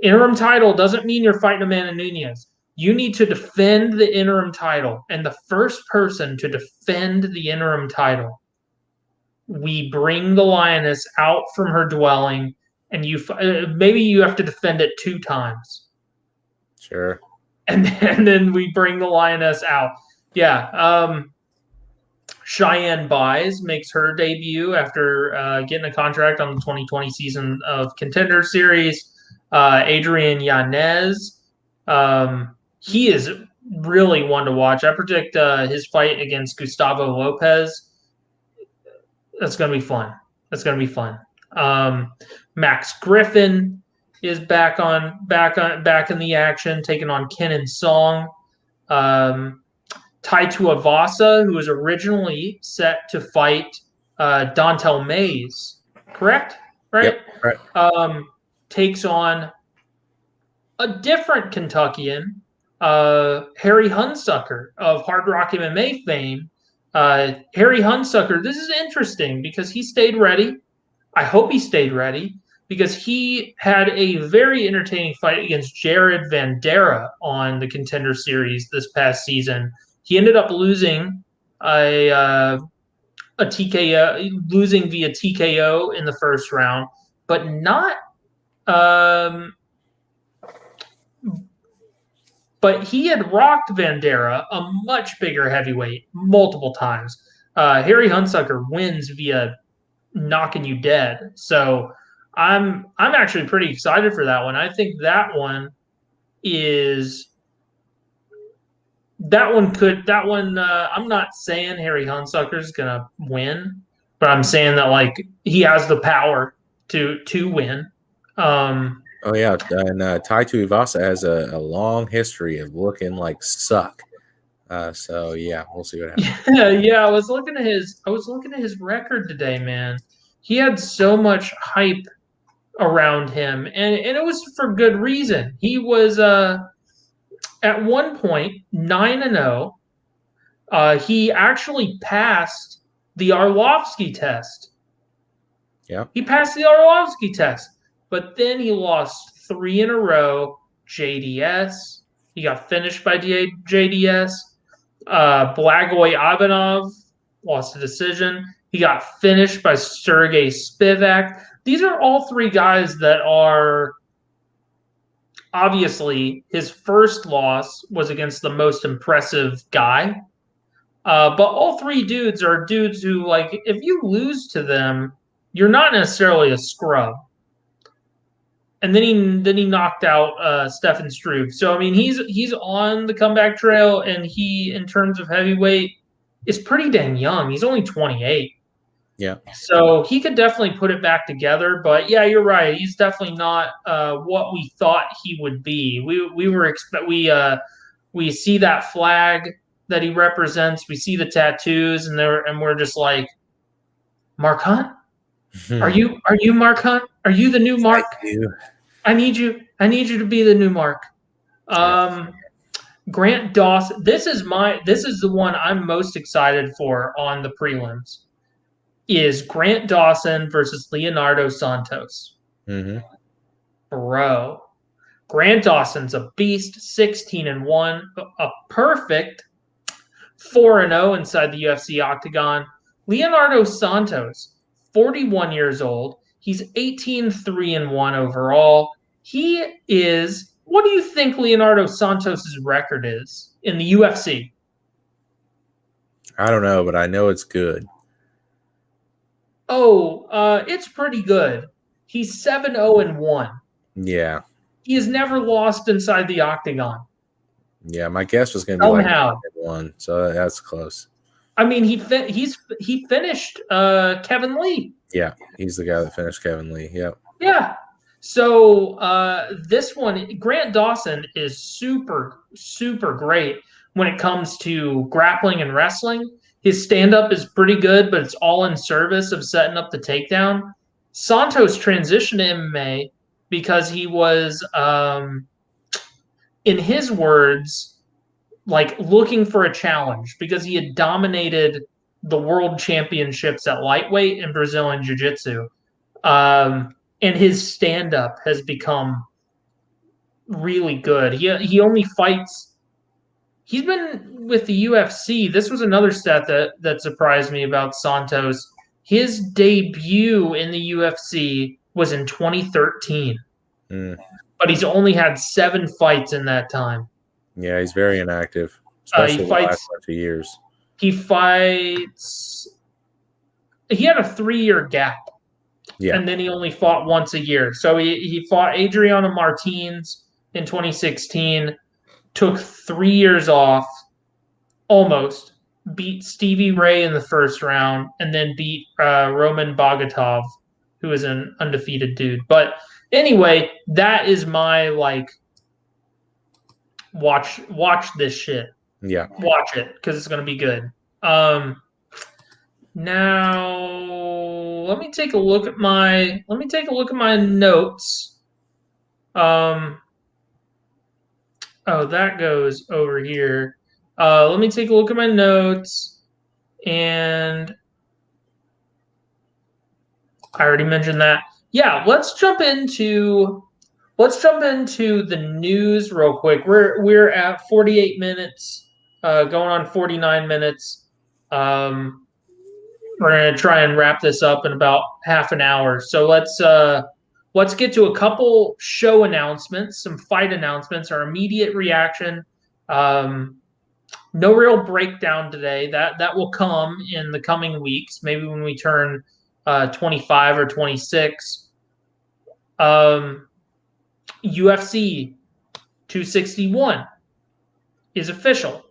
Interim title doesn't mean you're fighting Amanda Nunes. You need to defend the interim title, and the first person to defend the interim title, we bring the lioness out from her dwelling, and maybe you have to defend it 2 times. Sure. And then we bring the lioness out. Yeah. Cheyenne Buys makes her debut after getting a contract on the 2020 season of Contender Series. Adrian Yanez. He is really one to watch. I predict his fight against Gustavo Lopez. That's going to be fun. Max Griffin is back in the action, taking on Kenan Song. Tai Tuivasa, who was originally set to fight Dontel Mays, correct? Right? Yep, right. Takes on a different Kentuckian, Harry Hunsucker of Hard Rock MMA fame. Harry Hunsucker, this is interesting because he stayed ready. I hope he stayed ready because he had a very entertaining fight against Jared Vandera on the Contender Series this past season. He ended up losing a TKO, losing via TKO in the first round, but not. But he had rocked Vandera, a much bigger heavyweight, multiple times. Harry Hunsucker wins via knocking you dead. So I'm actually pretty excited for that one. I think that one I'm not saying Harry Hunsucker's gonna win, but I'm saying that he has the power to win. Oh yeah, and Tai Tuivasa has a long history of looking like suck. So yeah, we'll see what happens. Yeah. I was looking at his record today, man. He had so much hype around him, and it was for good reason. He was at one point 9-0. He actually passed the Arlovsky test. Yeah. He passed the Arlovsky test, but then he lost 3 in a row. JDS. He got finished by JDS. Blagoy Ivanov lost a decision. He got finished by Sergey Spivak. These are all 3 guys that are obviously his first loss was against the most impressive guy. But all 3 dudes are dudes who, like, if you lose to them, you're not necessarily a scrub. And then he knocked out Stefan Struve. So I mean, he's on the comeback trail, and he, in terms of heavyweight, is pretty dang young. He's only 28. Yeah. So he could definitely put it back together. But yeah, you're right. He's definitely not what we thought he would be. We see that flag that he represents. We see the tattoos, and we're just like, Mark Hunt. Are you Mark Hunt? Are you the new Mark? I need you to be the new Mark. Grant Dawson. This is the one I'm most excited for on the prelims. Is Grant Dawson versus Leonardo Santos. Mm-hmm. Bro. Grant Dawson's a beast, 16-1, a perfect 4-0 inside the UFC octagon. Leonardo Santos, 41 years old. He's 18-3-1 overall. He is. What do you think Leonardo Santos' record is in the UFC? I don't know, but I know it's good. It's pretty good. He's 7-0-1. Yeah. He has never lost inside the octagon. Yeah, my guess was going to be like 1, so that's close. I mean, he finished Kevin Lee. Yeah, he's the guy that finished Kevin Lee. Yep. Yeah. So this one, Grant Dawson is super, super great when it comes to grappling and wrestling. His stand-up is pretty good, but it's all in service of setting up the takedown. Santos transitioned to MMA because he was, in his words, like looking for a challenge because he had dominated the world championships at lightweight in Brazilian Jiu-Jitsu. And his stand-up has become really good. He only fights. He's been with the UFC. This was another stat that surprised me about Santos. His debut in the UFC was in 2013. But he's only had 7 fights in that time. Yeah, he's very inactive, especially the last bunch of years. He fights. He had a 3-year gap. Yeah. And then he only fought once a year. So he fought Adriano Martins in 2016, took 3 years off, almost, beat Stevie Ray in the first round, and then beat Roman Bogatov, who is an undefeated dude. But anyway, that is my, like, watch this shit. Yeah. Watch it, because it's going to be good. Now, let me take a look at my notes. Oh, that goes over here. Let me take a look at my notes, and I already mentioned that. Yeah, let's jump into the news real quick. We're at 48 minutes, going on 49 minutes. We're going to try and wrap this up in about half an hour. So let's get to a couple show announcements, some fight announcements, our immediate reaction. No real breakdown today. That will come in the coming weeks, maybe when we turn 25 or 26. UFC 261 is official.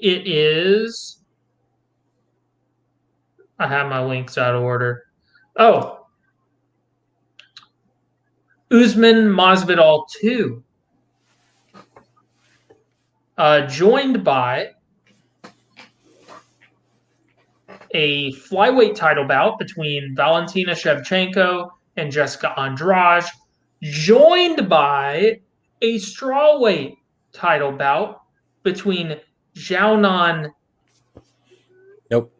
It is... I have my links out of order. Oh. Uzman Masvidal 2. Joined by a flyweight title bout between Valentina Shevchenko and Jéssica Andrade. Joined by a strawweight title bout between Zhao. Nope.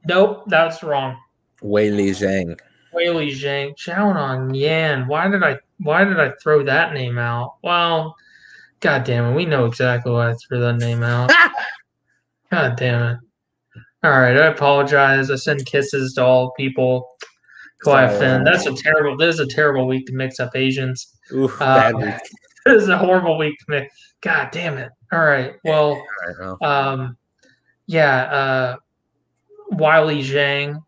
Nope, that's wrong. Weili Zhang. Weili Zhang. Zhao Yan. Why did I throw that name out? Well, god damn it, we know exactly why I threw that name out. God damn it. All right, I apologize. I send kisses to all people who I offend. This is a terrible week to mix up Asians. Ooh, bad week. This is a horrible week to mix. God damn it. All right. Well, All right, well. yeah, Weili Zhang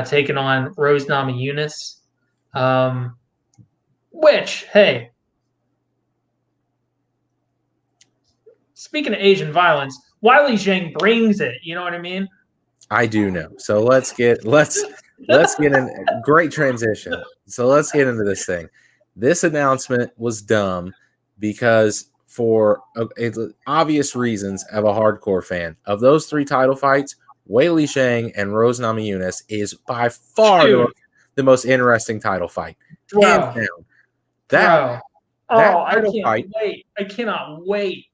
taking on Rose Namajunas. Which, hey, speaking of Asian violence, Weili Zhang brings it. You know what I mean? I do know. So let's get in great transition. So let's get into this thing. This announcement was dumb because for obvious reasons of a hardcore fan. Of those 3 title fights, Weili Zhang and Rose Namajunas is by far the most interesting title fight. Hands down. I cannot wait.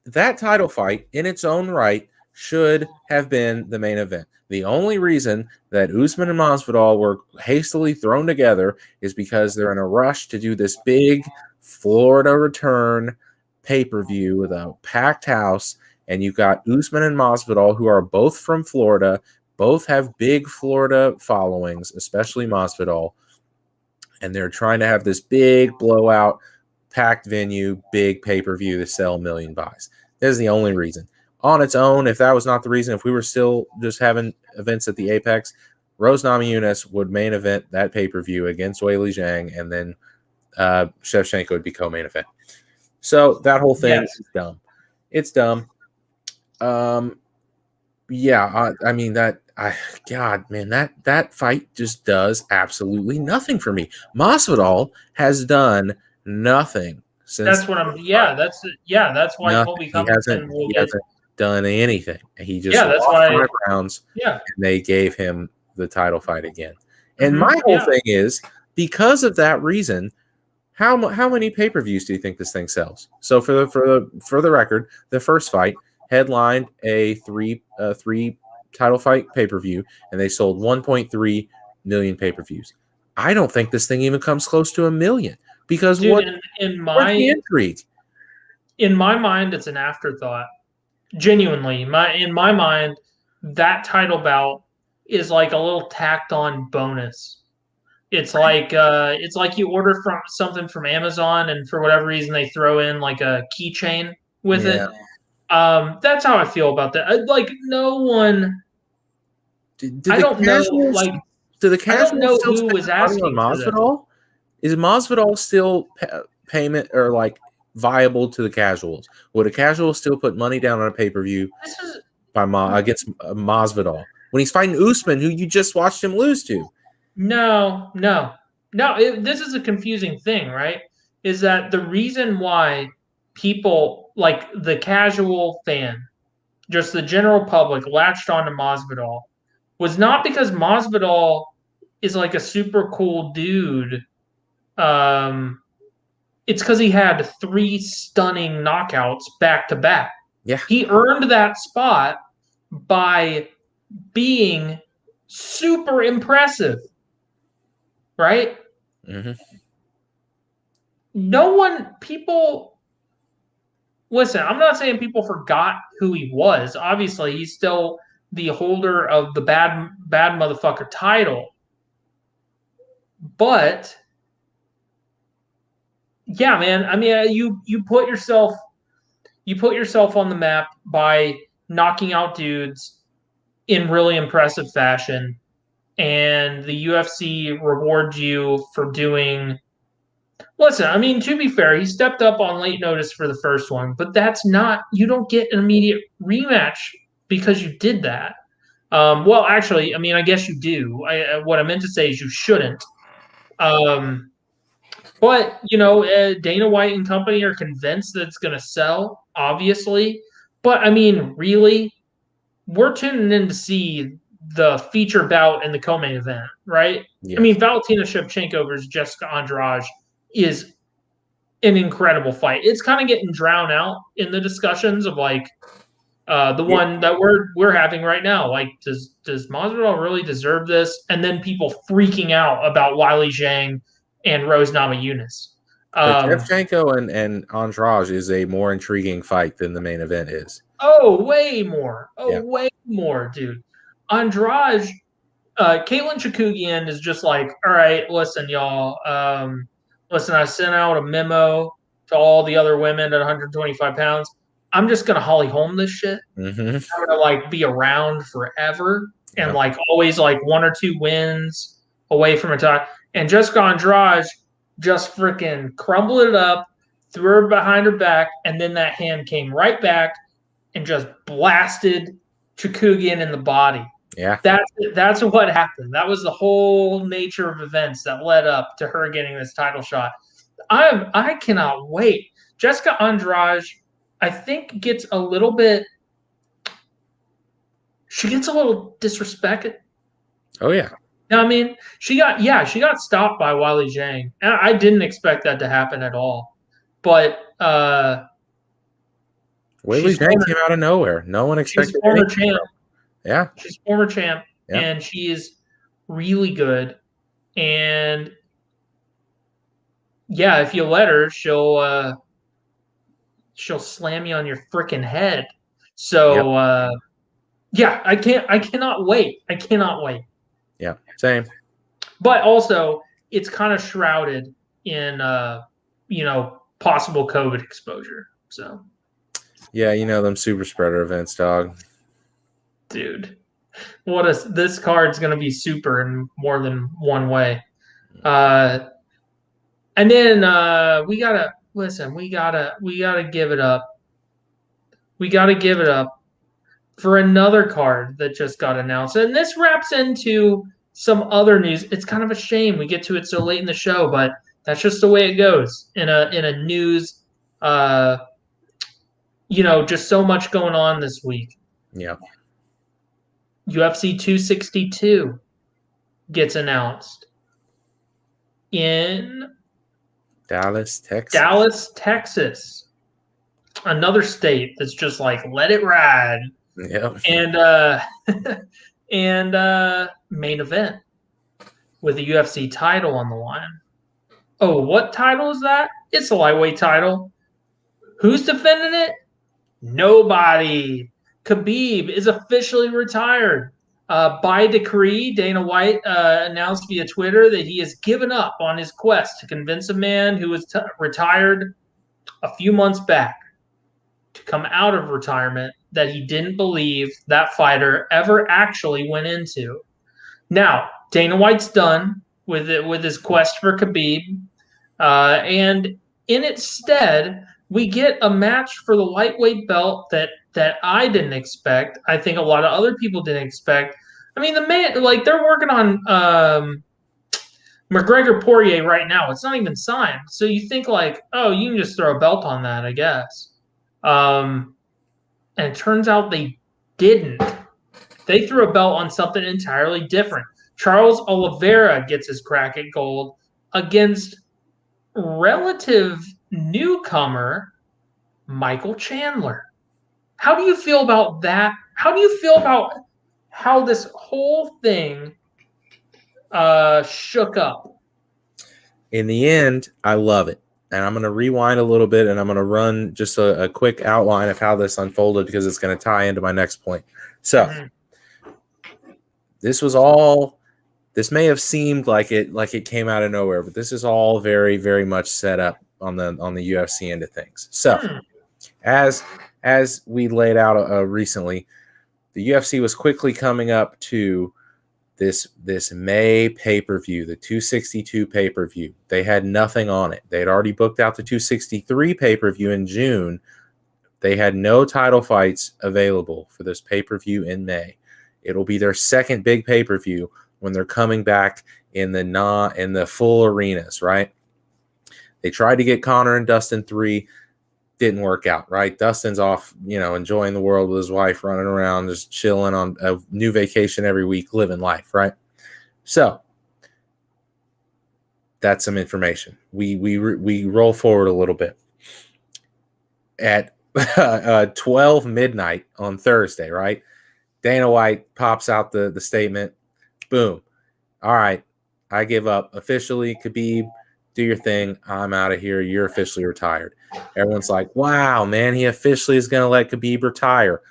That title fight in its own right should have been the main event. The only reason that Uzman and Masvidal were hastily thrown together is because they're in a rush to do this big Florida return pay-per-view with a packed house, and you've got Uzman and Masvidal, who are both from Florida, both have big Florida followings, especially Masvidal, and they're trying to have this big blowout, packed venue, big pay-per-view to sell a million buys. That is the only reason. On its own, if that was not the reason, if we were still just having events at the Apex, Rose Namajunas would main event that pay-per-view against Weili Zhang, and then Shevchenko would be co-main event. So that whole thing is dumb. It's dumb. Yeah, I mean that fight just does absolutely nothing for me. Masvidal has done nothing since. That's what I'm. Yeah, that's why Colby Covington he hasn't done anything. He just that's why 5 rounds. Yeah, and they gave him the title fight again. And my whole thing is, because of that reason, how many pay-per-views do you think this thing sells? So for the record, the first fight headlined a three title fight pay-per-view, and they sold 1.3 million pay-per-views. I don't think this thing even comes close to 1 million because what's the intrigue? In my mind, it's an afterthought. Genuinely, in my mind, that title bout is like a little tacked on bonus. It's like you order something from Amazon, and for whatever reason they throw in like a keychain with it. That's how I feel about that. Like no one. I don't know. Like, do the casuals I don't know still who was asking on Masvidal? Is Masvidal still payment or like viable to the casuals? Would a casual still put money down on a pay-per-view against Masvidal when he's fighting Usman, who you just watched him lose to? No. This is a confusing thing, right? Is that the reason why people like the casual fan, just the general public, latched on to Masvidal was not because Masvidal is like a super cool dude. It's because he had 3 stunning knockouts back to back. Yeah. He earned that spot by being super impressive. Right? Mm-hmm. Listen, I'm not saying people forgot who he was. Obviously, he's still the holder of the bad motherfucker title. But yeah, man, I mean, you put yourself on the map by knocking out dudes in really impressive fashion, and the UFC rewards you for doing. Listen, I mean, to be fair, he stepped up on late notice for the first one, but that's not. You don't get an immediate rematch because you did that. Well, actually, I mean, I guess you do. What I meant to say is you shouldn't. But Dana White and company are convinced that it's going to sell, obviously. But I mean, really, we're tuning in to see the feature bout in the co-main event, right? Yeah. I mean, Valentina Shevchenko versus Jéssica Andrade is an incredible fight. It's kind of getting drowned out in the discussions of like, The one that we're having right now. Like, does Masvidal really deserve this? And then people freaking out about Weili Zhang and Rose Namajunas. But Shevchenko and Andrade is a more intriguing fight than the main event is. Oh, way more. Yeah. Way more, dude. Andrade, Caitlin Chookagian is just like, all right, listen, y'all. Listen, I sent out a memo to all the other women at 125 pounds. I'm just gonna Holly Holm this shit. Mm-hmm. I'm gonna like be around forever and Yep. like always like 1 or 2 wins away from a tie. And Jessica Andrade just freaking crumbled it up, threw her behind her back, and then that hand came right back and just blasted Chookagian in the body. Yeah. That's what happened. That was the whole nature of events that led up to her getting this title shot. I cannot wait. Jessica Andrade, I think, gets a little bit. She gets a little disrespected. Oh yeah. You know what I mean? She got stopped by Weili Zhang. And I didn't expect that to happen at all. But Weili Zhang came out of nowhere. No one expected. She's former champ. Yeah. She's former champ. Yeah. And she is really good. And yeah, if you let her, she'll slam you on your freaking head. So yeah, I cannot wait. I cannot wait. Yeah, same. But also, it's kind of shrouded in possible COVID exposure. So yeah, them super spreader events, dog. Dude, this card's gonna be super in more than one way. And then we gotta give it up. We gotta give it up for another card that just got announced. And this wraps into some other news. It's kind of a shame we get to it so late in the show, but that's just the way it goes in a news. Just so much going on this week. Yeah. UFC 262 gets announced in Dallas, Texas. Another state that's just like, let it ride. Yeah. And main event with the UFC title on the line. Oh, what title is that? It's a lightweight title. Who's defending it? Nobody. Khabib is officially retired. By decree, Dana White announced via Twitter that he has given up on his quest to convince a man who was retired a few months back to come out of retirement that he didn't believe that fighter ever actually went into. Now, Dana White's done with his quest for Khabib, and in its stead, we get a match for the lightweight belt that I didn't expect. I think a lot of other people didn't expect. I mean, the man, like, they're working on McGregor Poirier right now. It's not even signed. So you think like, oh, you can just throw a belt on that, I guess. And it turns out they didn't. They threw a belt on something entirely different. Charles Oliveira gets his crack at gold against relative newcomer Michael Chandler. How do you feel about that? How do you feel about how this whole thing shook up? In the end, I love it. And I'm going to rewind a little bit and I'm going to run just a quick outline of how this unfolded because it's going to tie into my next point. So this may have seemed like it came out of nowhere, but this is all very, very much set up on the UFC end of things. So as we laid out recently, the UFC was quickly coming up to this May pay-per-view, the 262 pay-per-view. They had nothing on it. They had already booked out the 263 pay-per-view in June. They had no title fights available for this pay-per-view in May. It'll be their second big pay-per-view when they're coming back in the full arenas, right? They tried to get Conor and Dustin 3. Didn't work out, right? Dustin's off, enjoying the world with his wife, running around, just chilling on a new vacation every week, living life, right? So that's some information. We roll forward a little bit. At 12 midnight on Thursday, right? Dana White pops out the statement. Boom. All right. I give up. Officially, Khabib, do your thing. I'm out of here. You're officially retired. Everyone's like, wow, man, he officially is going to let Khabib retire.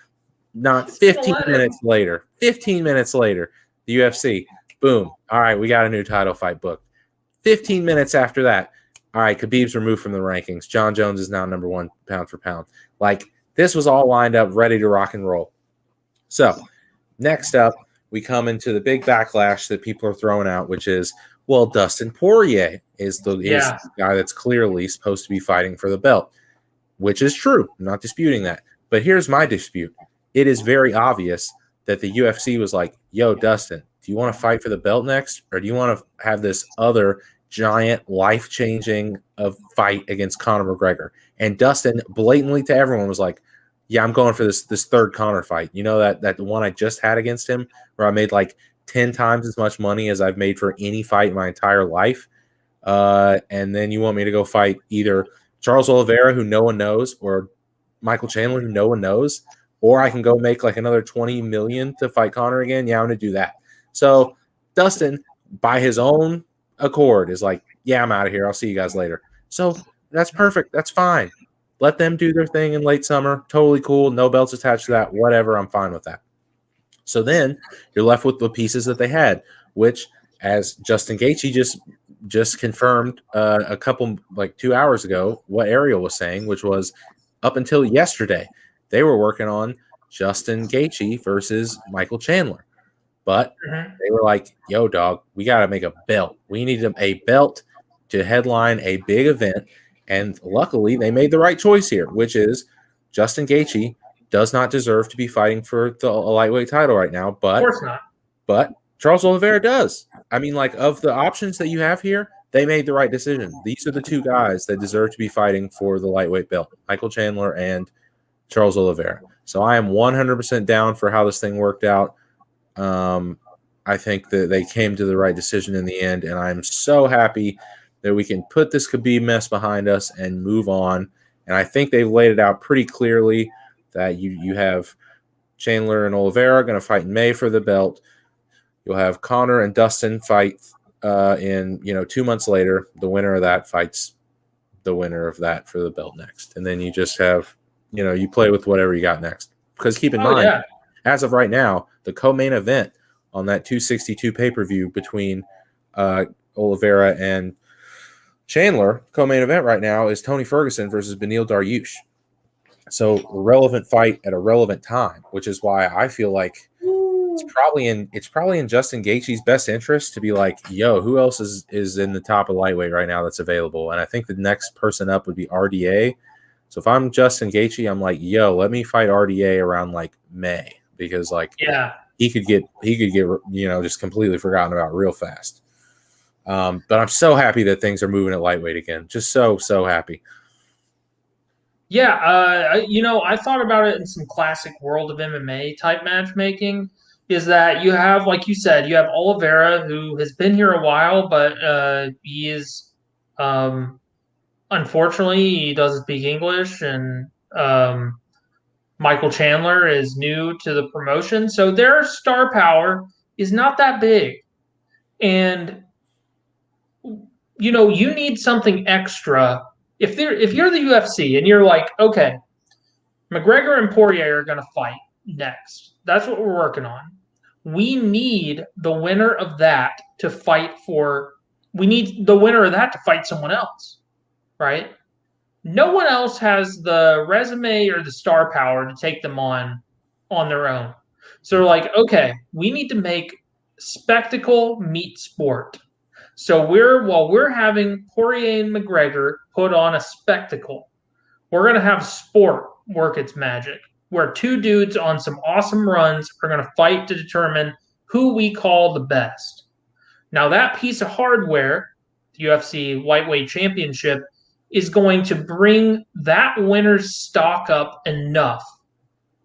Not He's gonna 15 let him. minutes later, the UFC, boom. All right, we got a new title fight booked. 15 minutes after that, all right, Khabib's removed from the rankings. John Jones is now number one pound for pound. Like, this was all lined up, ready to rock and roll. So, next up, we come into the big backlash that people are throwing out, which is, well, Dustin Poirier is the guy that's clearly supposed to be fighting for the belt, which is true. I'm not disputing that. But here's my dispute. It is very obvious that the UFC was like, yo, Dustin, do you want to fight for the belt next? Or do you want to have this other giant, life-changing fight against Conor McGregor? And Dustin blatantly to everyone was like, yeah, I'm going for this third Conor fight. You know that one I just had against him where I made like 10 times as much money as I've made for any fight in my entire life? And then you want me to go fight either Charles Oliveira, who no one knows, or Michael Chandler, who no one knows, or I can go make like another 20 million to fight Conor again. Yeah, I'm going to do that. So Dustin, by his own accord, is like, yeah, I'm out of here. I'll see you guys later. So that's perfect. That's fine. Let them do their thing in late summer. Totally cool. No belts attached to that. Whatever. I'm fine with that. So then you're left with the pieces that they had, which, as Justin Gaethje just confirmed a couple, like 2 hours ago, what Ariel was saying, which was up until yesterday, they were working on Justin Gaethje versus Michael Chandler. But they were like, yo, dog, we got to make a belt. We need a belt to headline a big event. And luckily, they made the right choice here, which is Justin Gaethje does not deserve to be fighting for the lightweight title right now. But, of course not. But Charles Oliveira does. I mean, like, of the options that you have here, they made the right decision. These are the two guys that deserve to be fighting for the lightweight belt, Michael Chandler and Charles Oliveira. So I am 100% down for how this thing worked out. I think that they came to the right decision in the end, and I'm so happy that we can put this Khabib mess behind us and move on. And I think they've laid it out pretty clearly that you have Chandler and Oliveira going to fight in May for the belt. You'll have Conor and Dustin fight in 2 months later. The winner of that fights the winner of that for the belt next. And then you just have, you play with whatever you got next. Because keep in mind, as of right now, the co-main event on that 262 pay-per-view between Oliveira and Chandler, co-main event right now is Tony Ferguson versus Beneil Dariush. So a relevant fight at a relevant time, which is why I feel like it's probably in Justin Gaethje's best interest to be like, yo, who else is in the top of lightweight right now that's available? And I think the next person up would be RDA. So if I'm Justin Gaethje, I'm like, yo, let me fight RDA around like May, because he could get just completely forgotten about real fast. But I'm so happy that things are moving at lightweight again. Just so happy. Yeah, I thought about it in some classic World of MMA type matchmaking. Is that you have, like you said, you have Oliveira, who has been here a while, but he is, unfortunately, he doesn't speak English, and Michael Chandler is new to the promotion, so their star power is not that big, and you need something extra. If you're the UFC and you're like, okay, McGregor and Poirier are going to fight next. That's what we're working on. We need the winner of that to fight for. We need the winner of that to fight someone else, right? No one else has the resume or the star power to take them on their own. So they're like, okay, we need to make spectacle meet sport. So while we're having Poirier and McGregor put on a spectacle, we're going to have sport work its magic, where two dudes on some awesome runs are going to fight to determine who we call the best. Now, that piece of hardware, the UFC Lightweight Championship, is going to bring that winner's stock up enough.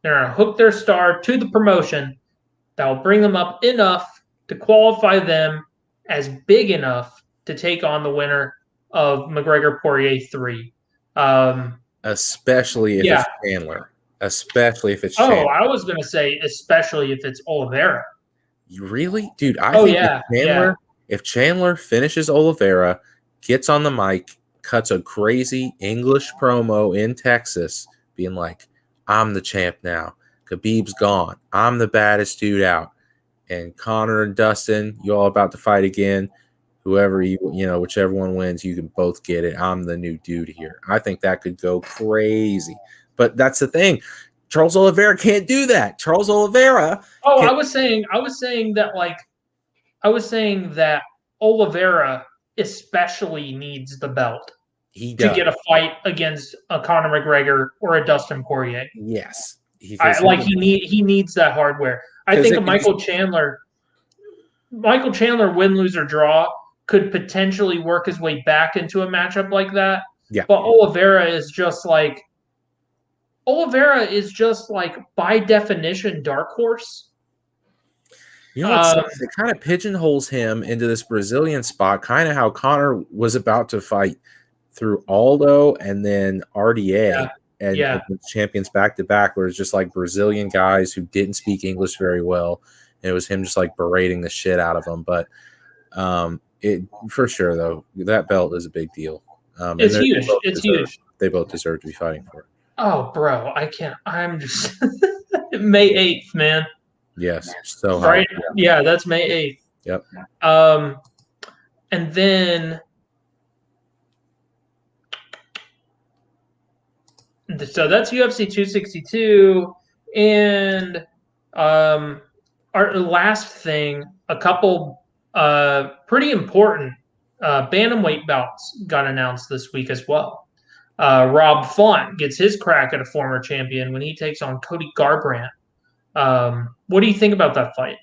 They're going to hook their star to the promotion that will bring them up enough to qualify them as big enough to take on the winner of McGregor Poirier 3. especially if Yeah. it's Chandler. Especially if it's Oh, Chandler. I was gonna say, especially if it's Oliveira. You really? Dude, I Oh think yeah, yeah. If Chandler finishes Oliveira, gets on the mic, cuts a crazy English promo in Texas, being like, I'm the champ now. Khabib's gone. I'm the baddest dude out. And Connor and Dustin, you all about to fight again. Whoever whichever one wins, you can both get it. I'm the new dude here. I think that could go crazy. But that's the thing. Charles Oliveira can't do that. Charles Oliveira Oh, can I was saying that Oliveira especially needs the belt he to does. get a fight against a Conor McGregor or a Dustin Poirier. Yes. I like he needs that hardware. I because think it a could just Michael Chandler win, lose, or draw could potentially work his way back into a matchup like that. yeah. But Oliveira is just like by definition dark horse. You know what sucks? It kind of pigeonholes him into this Brazilian spot, kind of how Connor was about to fight through Aldo and then RDA and champions back to back, where it's just like Brazilian guys who didn't speak English very well. And it was him just like berating the shit out of them. But it for sure though, that belt is a big deal. It's huge. It's huge. They both deserve to be fighting for it. Oh, bro, I can't. I'm just May 8th, man. Yes, so right. Yeah, that's May 8th. Yep. And then so that's UFC 262, and our last thing, a couple pretty important bantamweight bouts got announced this week as well. Rob Font gets his crack at a former champion when he takes on Cody Garbrandt. What do you think about that fight?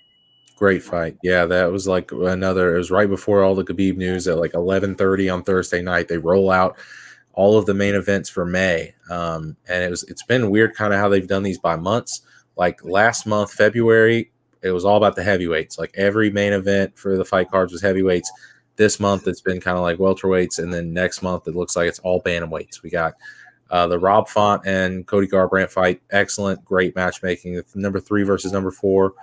Great fight. Yeah, that was like it was right before all the Khabib news at like 11:30 on Thursday night. They roll out all of the main events for May. And it's been weird kind of how they've done these by months. Like last month, February, it was all about the heavyweights. Like every main event for the fight cards was heavyweights. This month, it's been kind of like welterweights. And then next month, it looks like it's all bantamweights. We got the Rob Font and Cody Garbrandt fight. Excellent, great matchmaking. Number 3 versus number 4.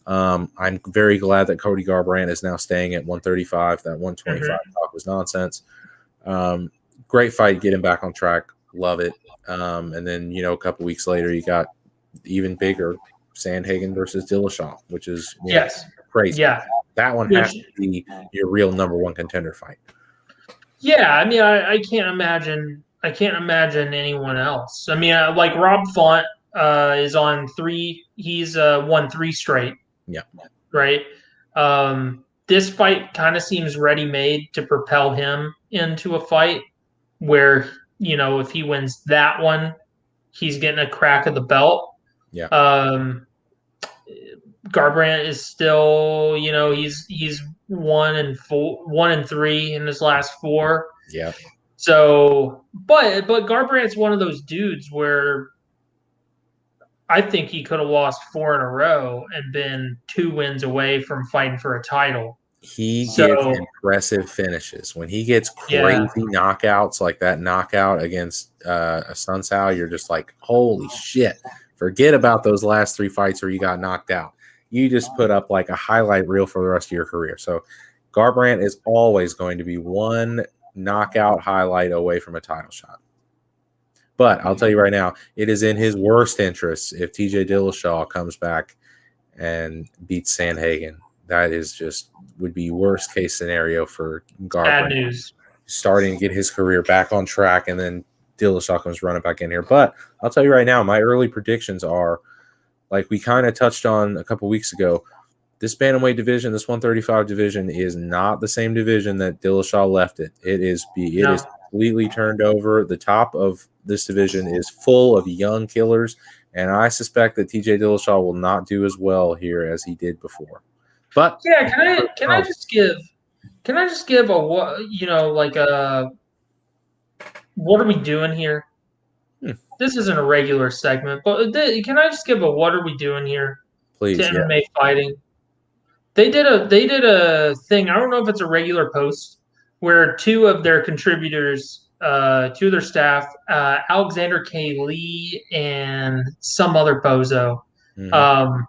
I'm very glad that Cody Garbrandt is now staying at 135. That 125 talk was nonsense. Great fight, get him back on track. Love it. And then, a couple weeks later, you got even bigger Sandhagen versus Dillashaw, which is crazy. Yeah. That one has to be your real number 1 contender fight. Yeah, I mean, I can't imagine anyone else. I mean, like Rob Font is on 3. He's won 3 straight. Yeah. Right. This fight kind of seems ready-made to propel him into a fight where, if he wins that one, he's getting a crack at the belt. Yeah. Garbrandt is still, he's 1-3 in his last 4. Yeah. So, but Garbrandt's one of those dudes where I think he could have lost 4 in a row and been 2 wins away from fighting for a title. He gets impressive finishes. When he gets crazy knockouts like that knockout against Sun Sao, you're just like, holy shit. Forget about those last 3 fights where you got knocked out. You just put up like a highlight reel for the rest of your career. So Garbrandt is always going to be 1 knockout highlight away from a title shot. But I'll tell you right now, it is in his worst interest if TJ Dillashaw comes back and beats Sandhagen. That would be worst case scenario for Garbrandt. Bad news. Starting to get his career back on track, and then Dillashaw comes running back in here. But I'll tell you right now, my early predictions are, like we kind of touched on a couple weeks ago, this bantamweight division, this 135 division, is not the same division that Dillashaw left it. It is completely turned over. The top of this division is full of young killers, and I suspect that TJ Dillashaw will not do as well here as he did before. But yeah, can I just give a what are we doing here? This isn't a regular segment, but can I just give a what are we doing here? Please, to MMA fighting? They did a thing. I don't know if it's a regular post where 2 of their contributors two of their staff, Alexander K. Lee and some other bozo. Mm-hmm.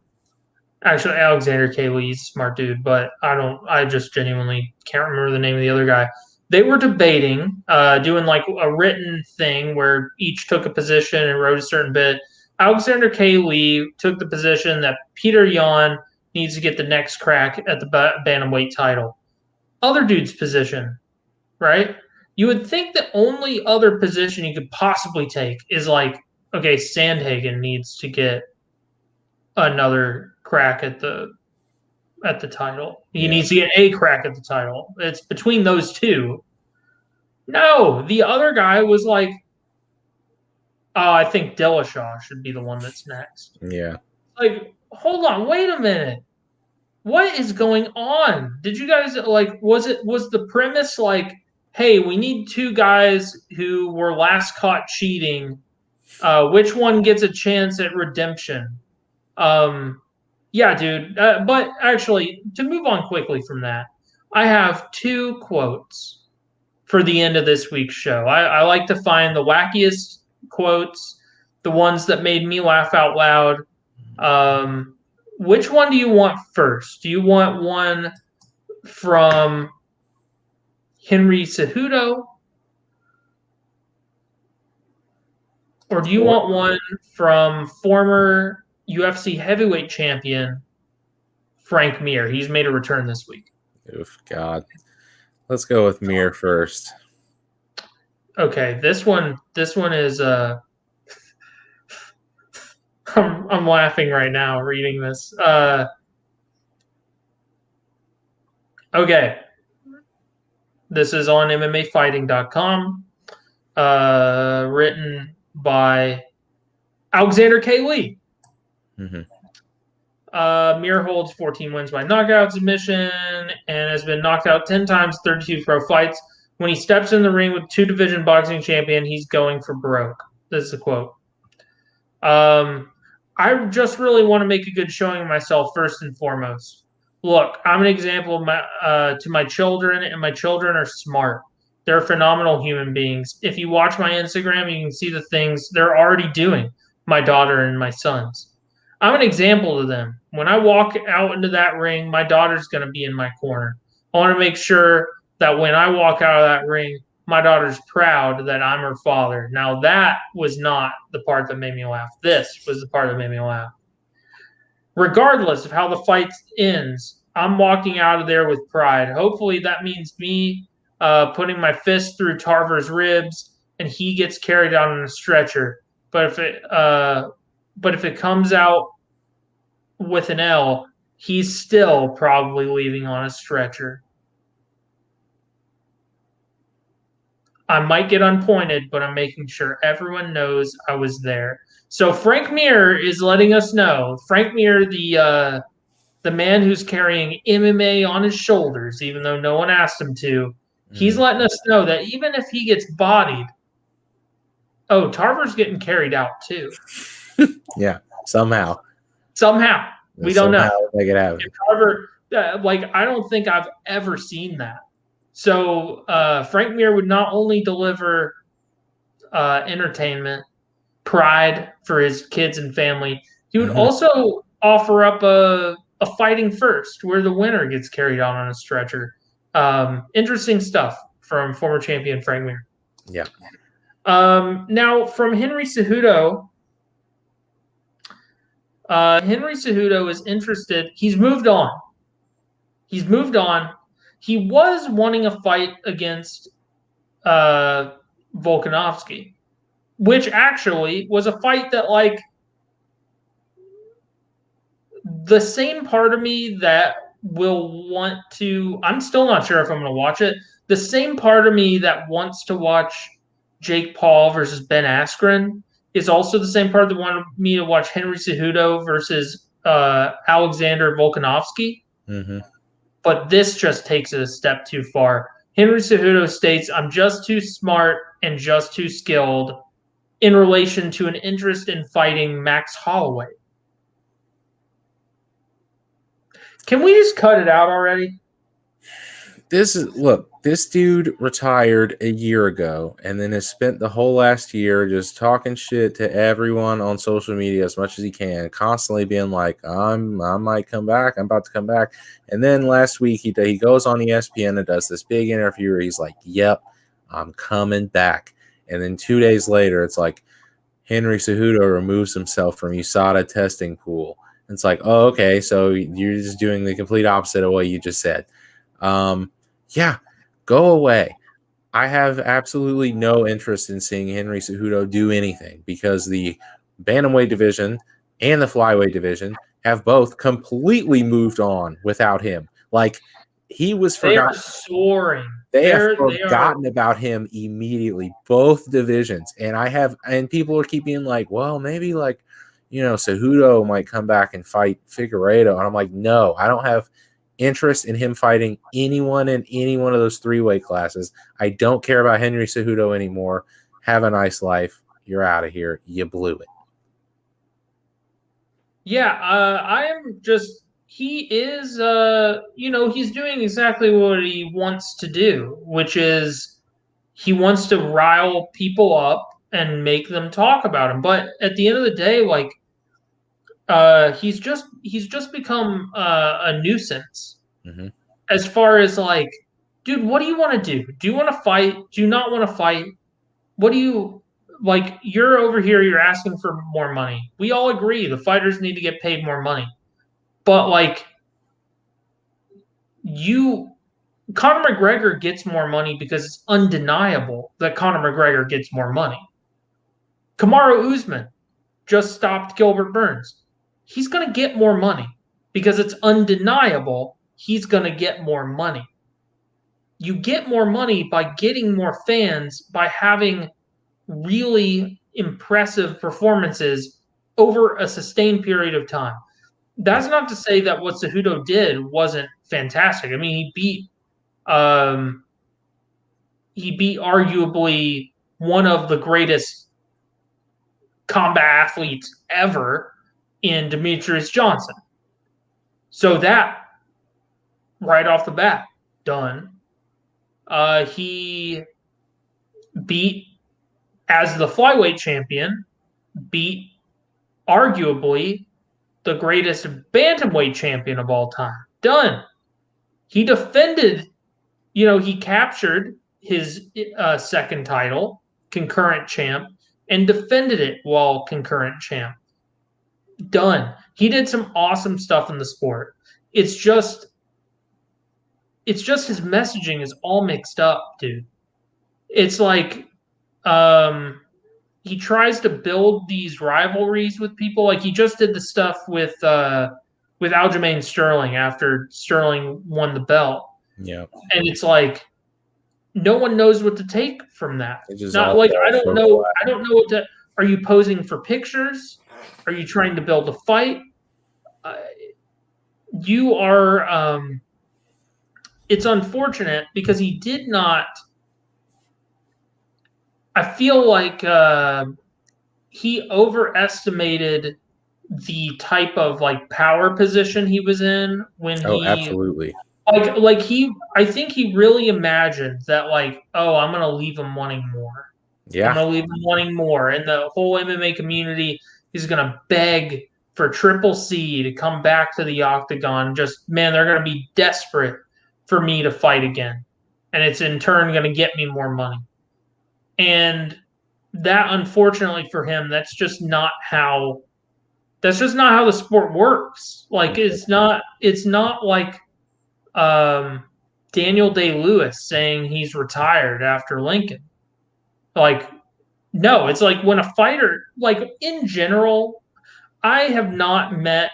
Actually, Alexander K. Lee's a smart dude, but I just genuinely can't remember the name of the other guy. They were debating, doing like a written thing where each took a position and wrote a certain bit. Alexander K. Lee took the position that Peter Yan needs to get the next crack at the bantamweight title. Other dude's position, right? You would think the only other position you could possibly take is like, okay, Sandhagen needs to get another crack at the title. He Yeah. needs to get a crack at the title. It's between those two. No, the other guy was like, oh, I think Dillashaw should be the one that's next. Yeah. Like, hold on, wait a minute. What is going on? Did you guys like was the premise like, hey, we need two guys who were last caught cheating. Which one gets a chance at redemption? Yeah, dude. But actually, to move on quickly from that, I have two quotes for the end of this week's show. I like to find the wackiest quotes, the ones that made me laugh out loud. Which one do you want first? Do you want one from Henry Cejudo? Or do you want one from former UFC heavyweight champion Frank Mir? He's made a return this week. Oof, God. Let's go with Mir first. Okay, this one is I'm laughing right now reading this. Okay. This is on MMAfighting.com. Written by Alexander K. Lee. Mm-hmm. Mir holds 14 wins by knockout submission and has been knocked out 10 times, 32 pro fights. When he steps in the ring with two-division boxing champion, he's going for broke. This is a quote. I just really want to make a good showing of myself first and foremost. Look, I'm an example of to my children, and my children are smart. They're phenomenal human beings. If you watch my Instagram, you can see the things they're already doing, my daughter and my sons. I'm an example to them. When I walk out into that ring, my daughter's going to be in my corner. I want to make sure that when I walk out of that ring, my daughter's proud that I'm her father. Now, that was not the part that made me laugh. This was the part that made me laugh. Regardless of how the fight ends, I'm walking out of there with pride. Hopefully, that means me putting my fist through Tarver's ribs and he gets carried out on a stretcher. But if it comes out with an L, he's still probably leaving on a stretcher. I might get unpointed, but I'm making sure everyone knows I was there. So Frank Mir is letting us know. Frank Mir, the man who's carrying MMA on his shoulders, even though no one asked him to, he's letting us know that even if he gets bodied, Tarver's getting carried out too. Yeah, somehow. We don't know. Make it happen. Tarver, I don't think I've ever seen that. So Frank Mir would not only deliver entertainment, pride for his kids and family, he would also offer up a fighting first where the winner gets carried out on a stretcher. Interesting stuff from former champion Frank Mir. Yeah. Now, from Henry Cejudo, Henry Cejudo is interested. He's moved on. He was wanting a fight against Volkanovski, which actually was a fight that, like, the same part of me that will want to, I'm still not sure if I'm going to watch it. The same part of me that wants to watch Jake Paul versus Ben Askren is also the same part that wanted me to watch Henry Cejudo versus Alexander Volkanovski. Mm-hmm. But this just takes it a step too far. Henry Cejudo states, I'm just too smart and just too skilled in relation to an interest in fighting Max Holloway. Can we just cut it out already? This dude retired a year ago and then has spent the whole last year just talking shit to everyone on social media as much as he can, constantly being like, I might come back, I'm about to come back. And then last week he goes on ESPN and does this big interview where he's like, yep, I'm coming back. And then 2 days later, it's like Henry Cejudo removes himself from USADA testing pool. And it's like, oh, okay, so you're just doing the complete opposite of what you just said. Yeah, go away. I have absolutely no interest in seeing Henry Cejudo do anything because the bantamweight division and the flyweight division have both completely moved on without him. Like, he was They are forgotten. soaring. They have They are. forgotten about him immediately, both divisions. And people are keeping like, well, maybe like, Cejudo might come back and fight Figueiredo. And I'm like, no, I don't have interest in him fighting anyone in any one of those 3-weight classes. I don't care about Henry Cejudo anymore. Have a nice life. You're out of here. You blew it. Yeah, I am just. He is, he's doing exactly what he wants to do, which is he wants to rile people up and make them talk about him. But at the end of the day, like, he's just become a nuisance. Mm-hmm. As far as like, dude, what do you want to do? Do you want to fight? Do you not want to fight? What do you like? You're over here, you're asking for more money. We all agree the fighters need to get paid more money. But like you Conor McGregor gets more money because it's undeniable that Conor McGregor gets more money. Kamaru Usman just stopped Gilbert Burns. He's going to get more money because it's undeniable he's going to get more money. You get more money by getting more fans by having really impressive performances over a sustained period of time. That's not to say that what Cejudo did wasn't fantastic. I mean, he beat arguably one of the greatest combat athletes ever in Demetrius Johnson. So that right off the bat, done. He beat, as the flyweight champion, beat arguably the greatest bantamweight champion of all time. Done. He defended, he captured his second title, concurrent champ, and defended it while concurrent champ. Done. He did some awesome stuff in the sport. It's just his messaging is all mixed up, dude. It's like he tries to build these rivalries with people. Like he just did the stuff with Aljamain Sterling after Sterling won the belt. Yeah. And it's like no one knows what to take from that. Not all like I don't know what to. Are you posing for pictures? Are you trying to build a fight? You are. It's unfortunate because he did not. I feel like he overestimated the type of like power position he was in when Absolutely. I think he really imagined that like, oh, I'm gonna leave him wanting more. I'm Yeah. gonna leave him wanting more. And the whole MMA community is gonna beg for Triple C to come back to the octagon. Just man, they're gonna be desperate for me to fight again. And it's in turn gonna get me more money. And that unfortunately for him, that's just not how the sport works. Like it's not like Daniel Day-Lewis saying he's retired after Lincoln. Like, no, it's like when a fighter, like in general, I haven't met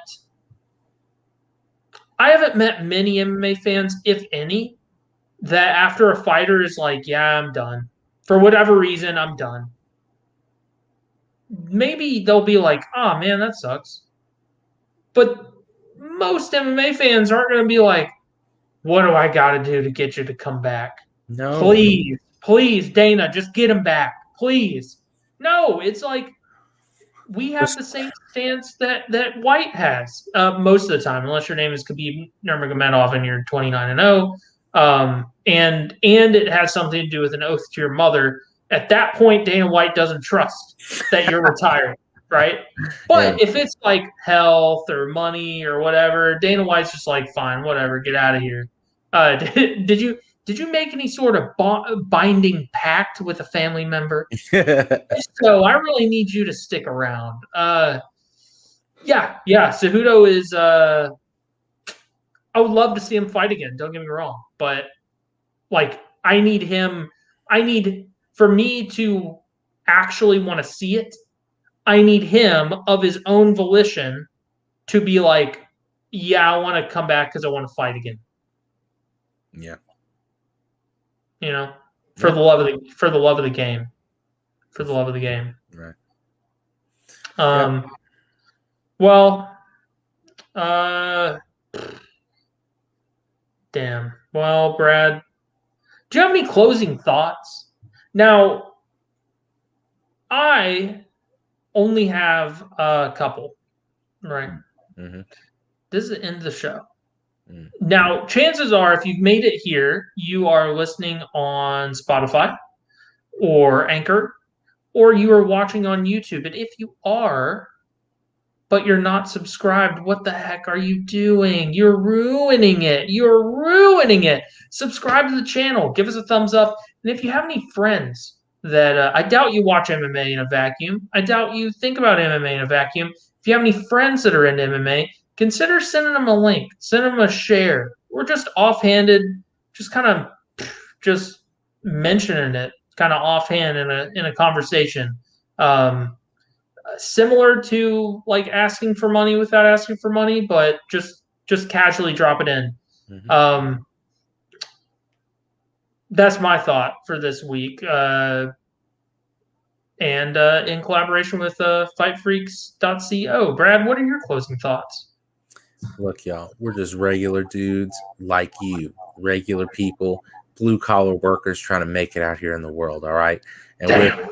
many MMA fans, if any, that after a fighter is like, yeah, I'm done. For whatever reason, I'm done. Maybe they'll be like, oh man, that sucks. But most MMA fans aren't going to be like, what do I got to do to get you to come back? No. Please, Dana, just get him back. Please. No, it's like we have the same stance that White has most of the time, unless your name is Khabib Nurmagomedov and you're 29-0. And it has something to do with an oath to your mother. At that point, Dana White doesn't trust that you're retired, right? But if it's like health or money or whatever, Dana White's just like, fine, whatever, get out of here. Did you make any sort of binding pact with a family member? So I really need you to stick around. Yeah. Cejudo is. I would love to see him fight again. Don't get me wrong, but like I need him. I need for me to actually want to see it. I need him of his own volition to be like, yeah, I want to come back because I want to fight again. Yeah. You know, for the love of the game. For the love of the game. Right. Well, damn. Well, Brad, do you have any closing thoughts? Now, I only have a couple, right? Mm-hmm. This is the end of the show. Mm. Now, chances are, if you've made it here, you are listening on Spotify or Anchor, or you are watching on YouTube. And if you are, but you're not subscribed, what the heck are you doing? You're ruining it. You're ruining it. Subscribe to the channel. Give us a thumbs up. And if you have any friends that I doubt you watch MMA in a vacuum, I doubt you think about MMA in a vacuum. If you have any friends that are into MMA, consider sending them a link, send them a share. We're just offhanded, just kind of just mentioning it, kind of offhand in a conversation. Similar to like asking for money without asking for money, but just casually drop it in. Mm-hmm. That's my thought for this week. And in collaboration with fightfreaks.co. Brad, what are your closing thoughts? Look, y'all, we're just regular dudes like you, regular people, blue collar workers trying to make it out here in the world. All right. And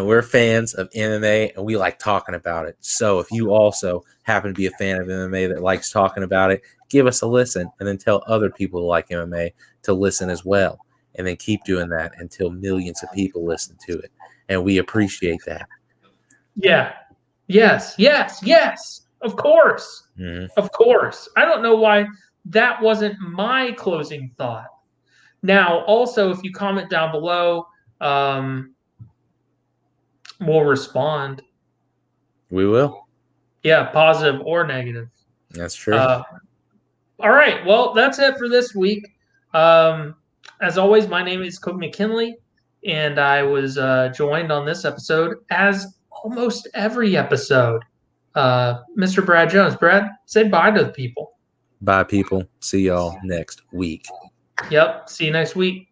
we're fans of MMA and we like talking about it. So if you also happen to be a fan of MMA that likes talking about it, give us a listen and then tell other people who like MMA to listen as well. And then keep doing that until millions of people listen to it. And we appreciate that. Yeah. Yes. Of course. Mm-hmm. Of course. I don't know why that wasn't my closing thought. Now, also, if you comment down below, we'll respond. We will. Yeah, positive or negative. That's true. All right. Well, that's it for this week. As always, my name is Cody McKinley, and I was joined on this episode, as almost every episode, Mr. Brad Jones. Brad, say bye to the people. Bye, people. See y'all next week. Yep. See you next week.